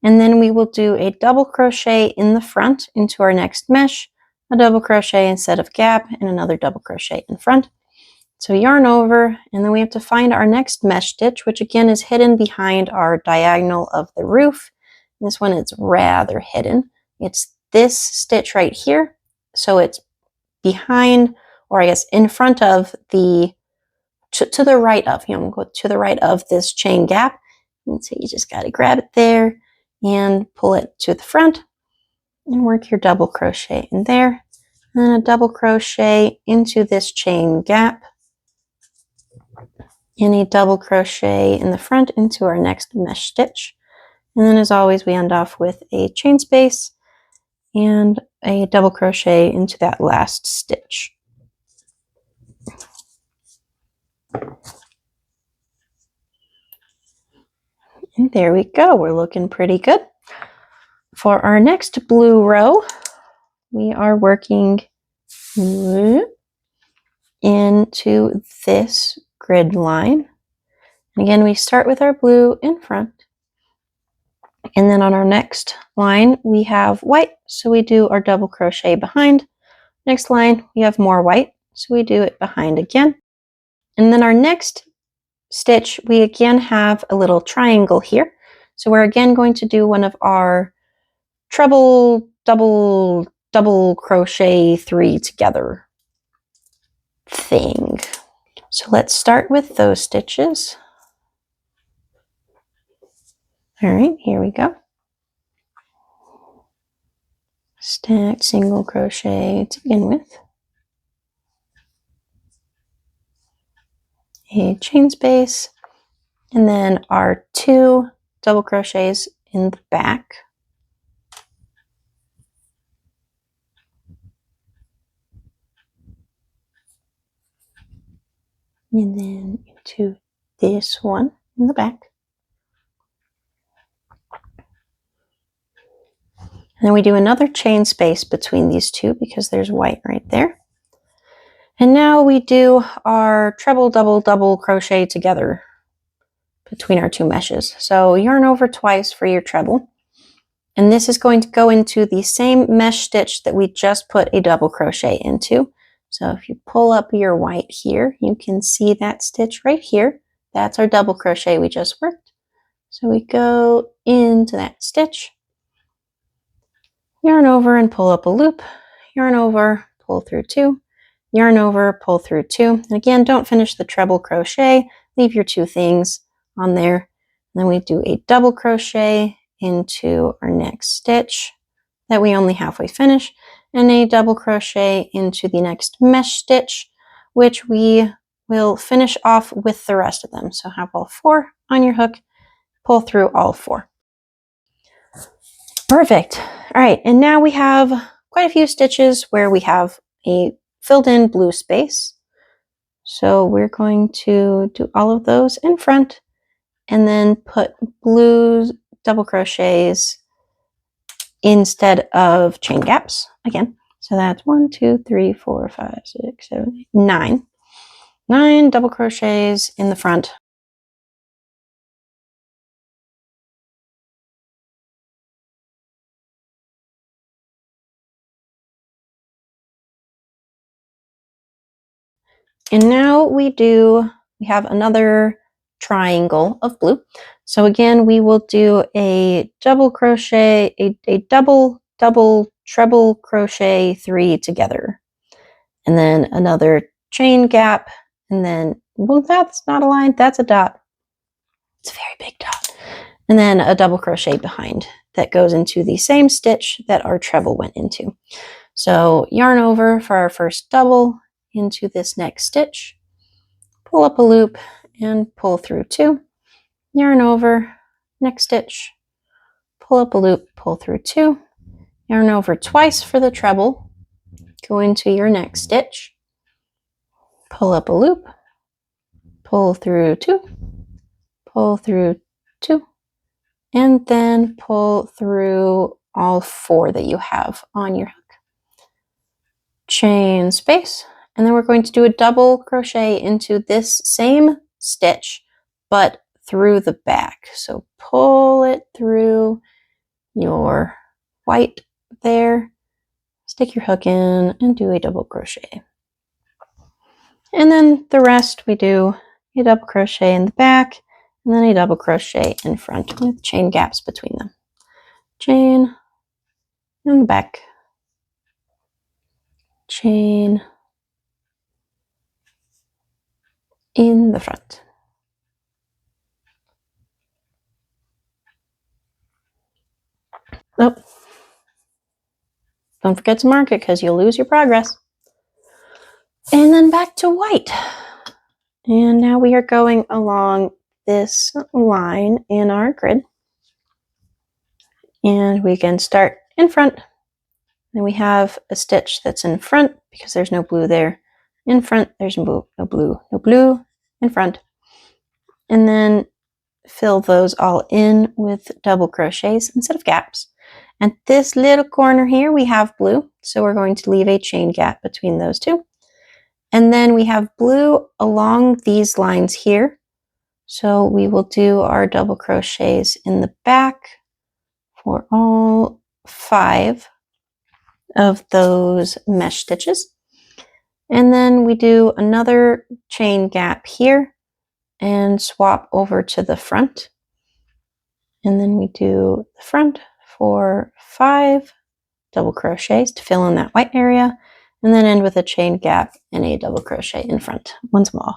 And then we will do a double crochet in the front into our next mesh, a double crochet instead of gap, and another double crochet in front. So yarn over, and then we have to find our next mesh stitch, which again is hidden behind our diagonal of the roof. This one is rather hidden. It's this stitch right here. So it's behind, or I guess in front of the, to the right of, we'll go to the right of this chain gap. And so you just got to grab it there and pull it to the front and work your double crochet in there. And then a double crochet into this chain gap and a double crochet in the front into our next mesh stitch. And then as always, we end off with a chain space and a double crochet into that last stitch. And there we go. We're looking pretty good. For our next blue row, we are working into this grid line. And again, we start with our blue in front. And then on our next line, we have white. So we do our double crochet behind. Next line, we have more white. So we do it behind again. And then our next stitch, we again have a little triangle here. So we're again going to do one of our treble, double crochet 3 together thing. So let's start with those stitches. All right, here we go. Stacked single crochet to begin with. A chain space, and then our 2 double crochets in the back. And then into this one in the back. And then we do another chain space between these two because there's white right there. And now we do our treble, double crochet together between our 2 meshes. So yarn over twice for your treble. And this is going to go into the same mesh stitch that we just put a double crochet into. So if you pull up your white here, you can see that stitch right here. That's our double crochet we just worked. So we go into that stitch, yarn over and pull up a loop, yarn over, pull through 2, yarn over, pull through 2. And again, don't finish the treble crochet, leave your 2 things on there. And then we do a double crochet into our next stitch that we only halfway finish, and a double crochet into the next mesh stitch, which we will finish off with the rest of them. So have all 4 on your hook, pull through all 4. Perfect. All right, and now we have quite a few stitches where we have a filled in blue space. So we're going to do all of those in front and then put blue double crochets instead of chain gaps again. So that's 1, 2, 3, 4, 5, 6, 7, 8, 9. 9 double crochets in the front. And now we have another triangle of blue. So again, we will do a double crochet, a double, treble crochet 3 together, and then another chain gap, and then, well, that's not a line, that's a dot. It's a very big dot. And then a double crochet behind that goes into the same stitch that our treble went into. So yarn over for our first double into this next stitch, pull up a loop and pull through 2, yarn over, next stitch, pull up a loop, pull through 2, yarn over twice for the treble, go into your next stitch, pull up a loop, pull through 2, pull through 2, and then pull through all 4 that you have on your hook. Chain space, and then we're going to do a double crochet into this same stitch, but through the back. So pull it through your white there, stick your hook in, and do a double crochet. And then the rest we do a double crochet in the back, and then a double crochet in front with chain gaps between them. Chain in the back, chain in the front. Oh, don't forget to mark it because you'll lose your progress. And then back to white. And now we are going along this line in our grid. And we can start in front. Then we have a stitch that's in front because there's no blue there. In front, there's no blue in front. And then fill those all in with double crochets instead of gaps. And this little corner here, we have blue. So we're going to leave a chain gap between those 2. And then we have blue along these lines here. So we will do our double crochets in the back for all 5 of those mesh stitches. And then we do another chain gap here and swap over to the front. And then we do the front for 5 double crochets to fill in that white area, and then end with a chain gap and a double crochet in front once more.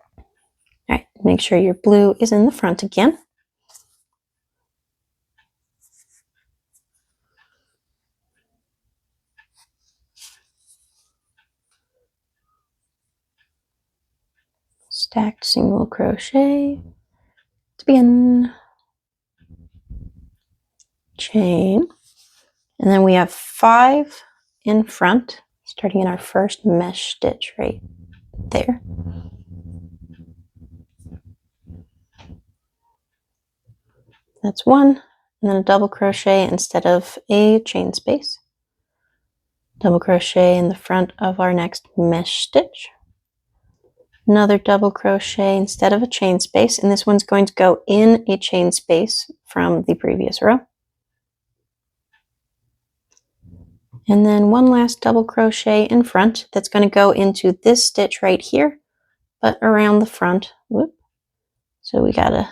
All right, make sure your blue is in the front again. Stacked single crochet to begin. Chain, and then we have 5 in front, starting in our first mesh stitch right there. That's 1, and then a double crochet instead of a chain space. Double crochet in the front of our next mesh stitch. Another double crochet instead of a chain space, and this one's going to go in a chain space from the previous row. And then one last double crochet in front that's going to go into this stitch right here, but around the front. Whoop. So we gotta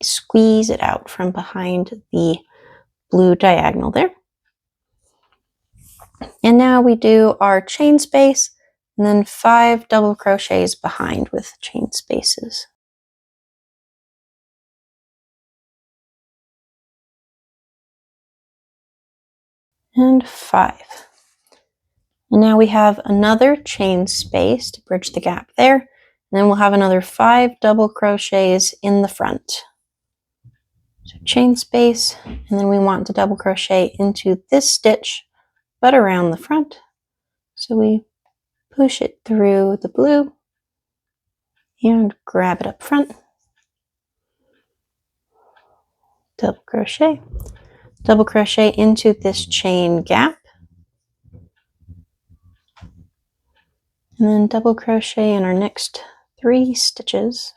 squeeze it out from behind the blue diagonal there. And now we do our chain space, and then 5 double crochets behind with chain spaces. And 5. And now we have another chain space to bridge the gap there. And then we'll have another 5 double crochets in the front. So chain space, and then we want to double crochet into this stitch, but around the front. So we push it through the blue and grab it up front. Double crochet into this chain gap. And then double crochet in our next 3 stitches.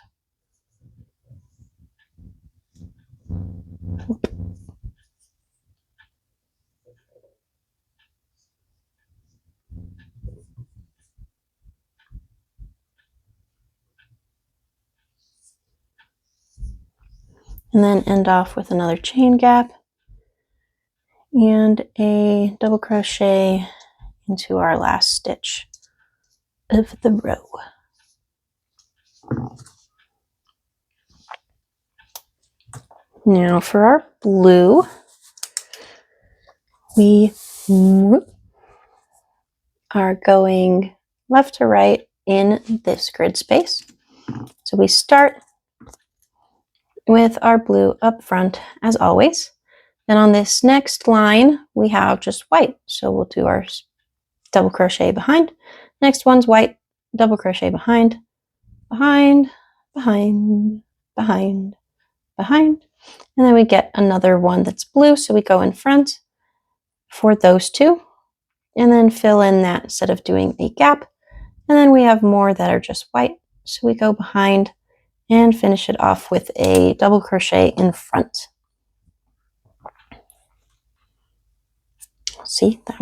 and then end off with another chain gap and a double crochet into our last stitch of the row. Now for our blue, we are going left to right in this grid space. So we start with our blue up front as always. Then on this next line, we have just white. So we'll do our double crochet behind. Next one's white, double crochet behind, behind, behind, behind, behind. And then we get another one that's blue. So we go in front for those two and then fill in that instead of doing a gap. And then we have more that are just white. So we go behind and finish it off with a double crochet in front. See, that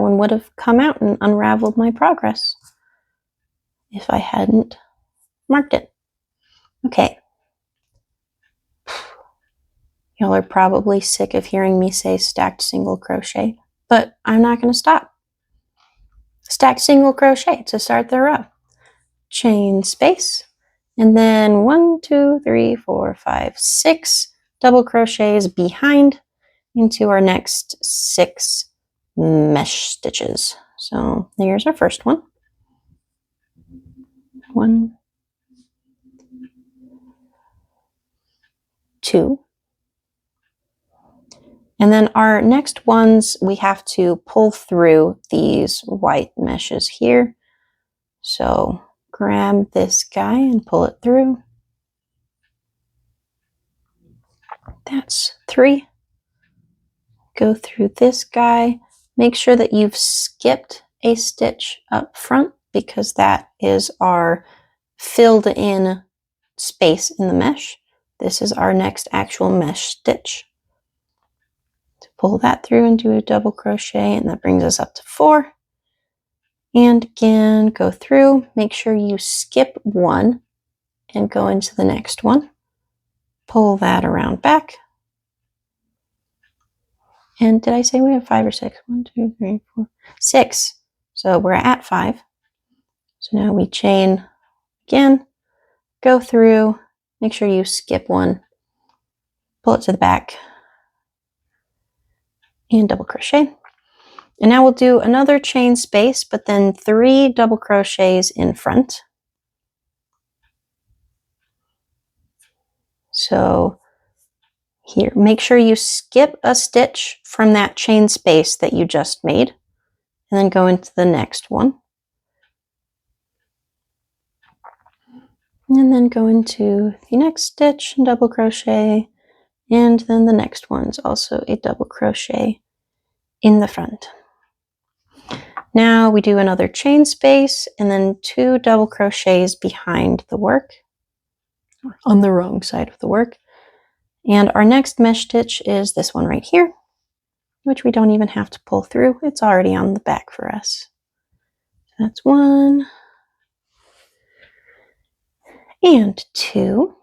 one would have come out and unraveled my progress if I hadn't marked it. Okay. Y'all are probably sick of hearing me say stacked single crochet, but I'm not going to stop. Stacked single crochet to start the row. Chain space, and then 1, 2, 3, 4, 5, 6 double crochets behind into our next 6 mesh stitches. So here's our first one. 1, 2. And then our next ones, we have to pull through these white meshes here. So grab this guy and pull it through. That's 3. Go through this guy. Make sure that you've skipped a stitch up front because that is our filled in space in the mesh. This is our next actual mesh stitch. To pull that through and do a double crochet, and that brings us up to 4. And again, go through, make sure you skip one and go into the next one. Pull that around back. And did I say we have 5 or 6? 1, 2, 3, 4, 6. So we're at 5. So now we chain again, go through, make sure you skip one, pull it to the back, and double crochet. And now we'll do another chain space, but then 3 double crochets in front. So here, make sure you skip a stitch from that chain space that you just made, and then go into the next one. And then go into the next stitch and double crochet, and then the next one's also a double crochet in the front. Now we do another chain space and then 2 double crochets behind the work, on the wrong side of the work. And our next mesh stitch is this one right here, which we don't even have to pull through. It's already on the back for us. That's 1 and 2.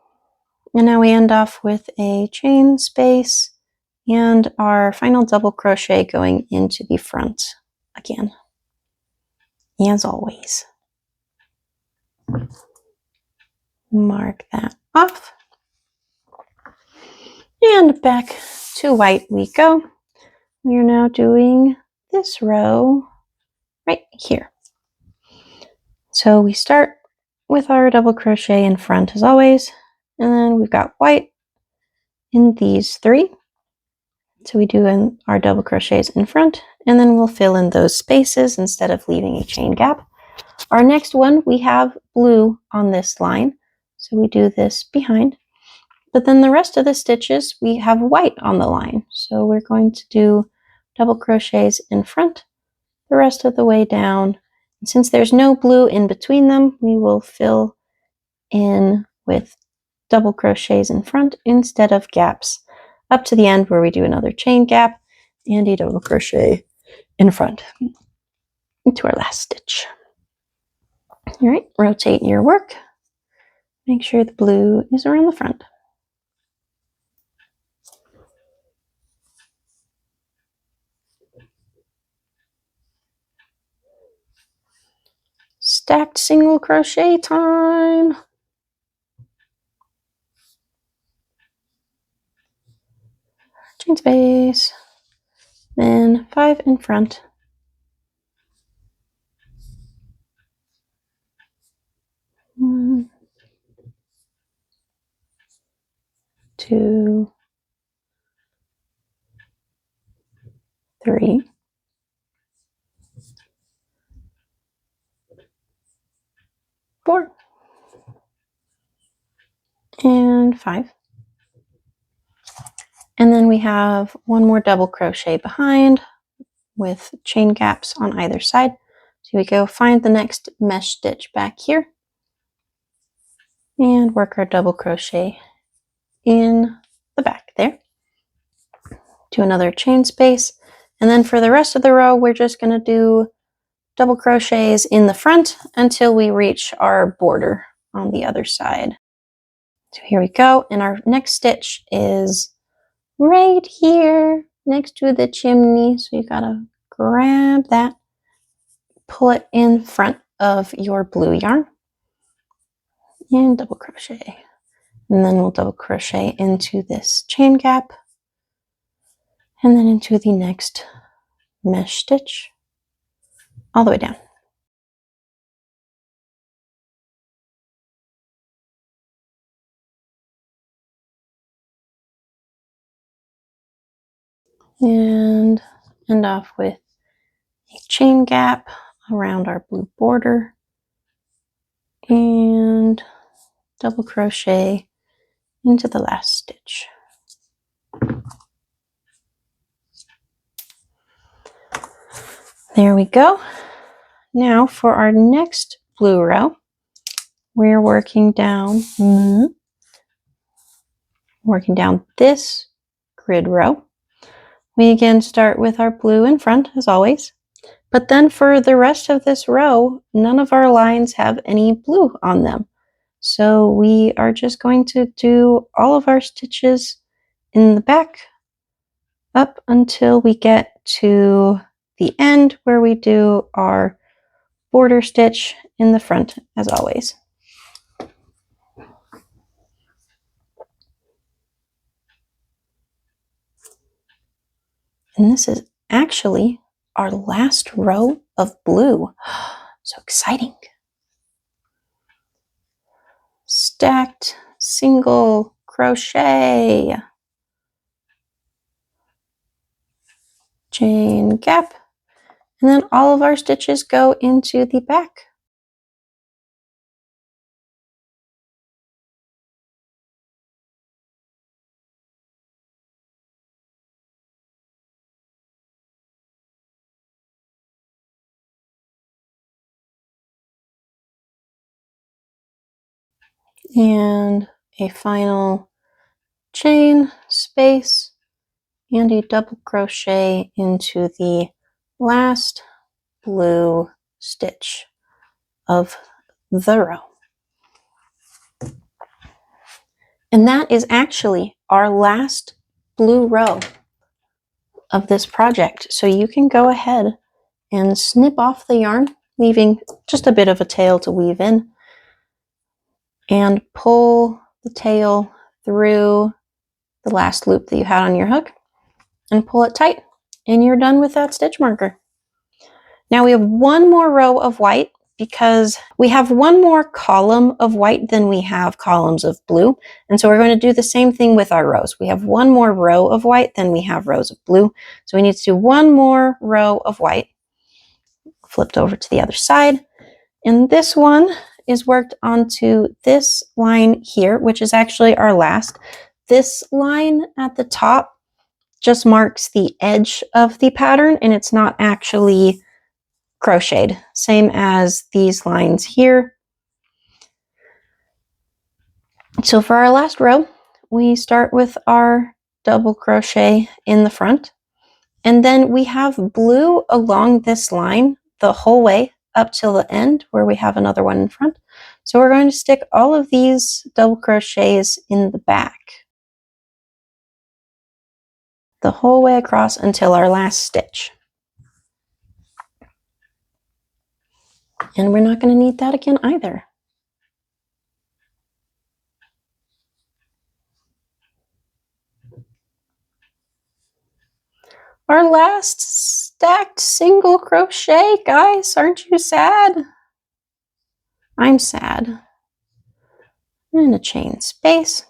And now we end off with a chain space and our final double crochet going into the front again, as always. Mark that off. And back to white we go. We are now doing this row right here. So we start with our double crochet in front as always, and then we've got white in these 3. So we do our double crochets in front, and then we'll fill in those spaces instead of leaving a chain gap. Our next one, we have blue on this line, so we do this behind. But then the rest of the stitches, we have white on the line. So we're going to do double crochets in front the rest of the way down. And since there's no blue in between them, we will fill in with double crochets in front instead of gaps up to the end where we do another chain gap and a double crochet in front into our last stitch. All right, rotate your work. Make sure the blue is around the front. Stacked single crochet time. Chain space, then 5 in front. 1, 2, 3, 4, and 5. And then we have one more double crochet behind with chain gaps on either side. So we go find the next mesh stitch back here and work our double crochet in the back there. Do another chain space. And then for the rest of the row, we're just going to do double crochets in the front until we reach our border on the other side. So here we go. And our next stitch is right here next to the chimney. So you gotta grab that, pull it in front of your blue yarn, and double crochet. And then we'll double crochet into this chain gap, and then into the next mesh stitch, all the way down. And end off with a chain gap around our blue border, and double crochet into the last stitch. There we go. Now for our next blue row, we're working down this grid row. We again start with our blue in front as always, but then for the rest of this row, none of our lines have any blue on them. So we are just going to do all of our stitches in the back up until we get to the end where we do our border stitch in the front as always. And this is actually our last row of blue. So exciting. Stacked single crochet, chain gap, and then all of our stitches go into the back. And a final chain space and a double crochet into the last blue stitch of the row. And that is actually our last blue row of this project. So you can go ahead and snip off the yarn, leaving just a bit of a tail to weave in, and pull the tail through the last loop that you had on your hook and pull it tight, and you're done with that stitch marker. Now we have one more row of white because we have one more column of white than we have columns of blue. And so we're going to do the same thing with our rows. We have one more row of white than we have rows of blue. So we need to do one more row of white. Flipped over to the other side. And this one is worked onto this line here, which is actually our last. This line at the top just marks the edge of the pattern, and it's not actually crocheted, same as these lines here. So for our last row, we start with our double crochet in the front, and then we have blue along this line the whole way up till the end where we have another one in front. So we're going to stick all of these double crochets in the back the whole way across until our last stitch. And we're not going to need that again either. Our last stacked single crochet, guys. Aren't you sad? I'm sad. And a chain space.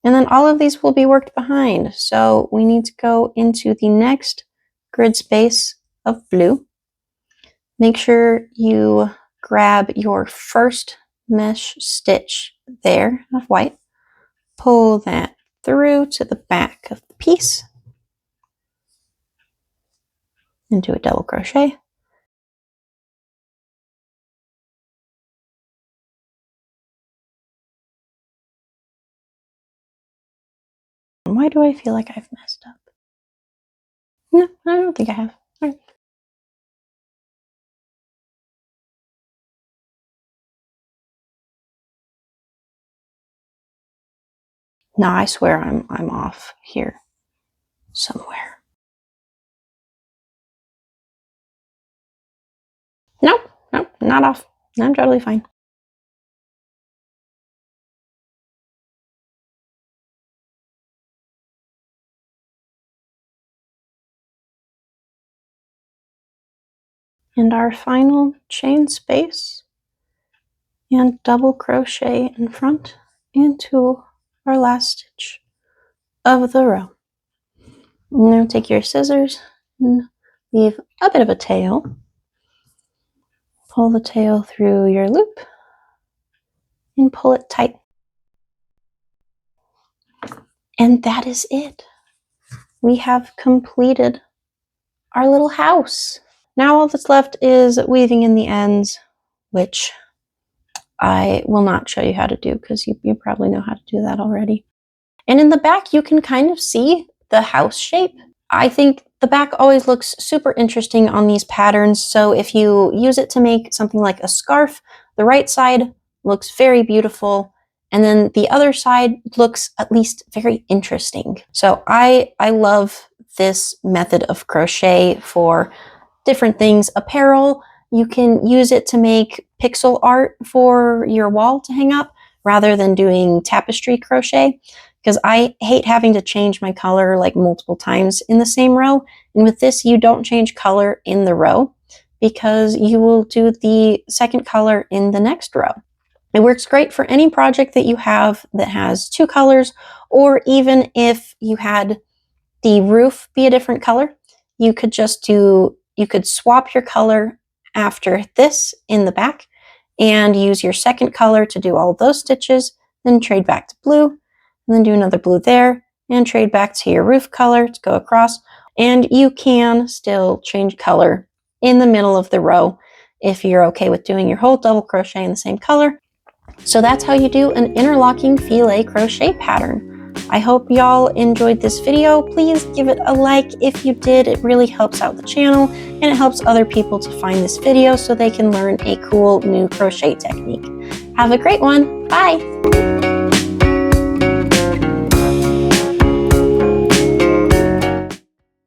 And then all of these will be worked behind. So we need to go into the next grid space of blue. Make sure you grab your first mesh stitch there of white. Pull that through to the back of the piece. And do a double crochet. Why do I feel like I've messed up? No, I don't think I have. All right. No, I swear I'm off here somewhere. Nope, not off. I'm totally fine. And our final chain space and double crochet in front into our last stitch of the row. Now take your scissors and leave a bit of a tail. Pull the tail through your loop and pull it tight. And that is it. We have completed our little house. Now all that's left is weaving in the ends, which I will not show you how to do because you probably know how to do that already. And in the back, you can kind of see the house shape. I think the back always looks super interesting on these patterns. So if you use it to make something like a scarf, the right side looks very beautiful. And then the other side looks at least very interesting. So I love this method of crochet for different things. Apparel, you can use it to make pixel art for your wall to hang up rather than doing tapestry crochet, because I hate having to change my color like multiple times in the same row. And with this, you don't change color in the row because you will do the second color in the next row. It works great for any project that you have that has two colors, or even if you had the roof be a different color, you could swap your color after this in the back and use your second color to do all those stitches, then trade back to blue, and then do another blue there, and trade back to your roof color to go across. And you can still change color in the middle of the row if you're okay with doing your whole double crochet in the same color. So that's how you do an interlocking filet crochet pattern. I hope y'all enjoyed this video. Please give it a like if you did. It really helps out the channel and it helps other people to find this video so they can learn a cool new crochet technique. Have a great one. Bye!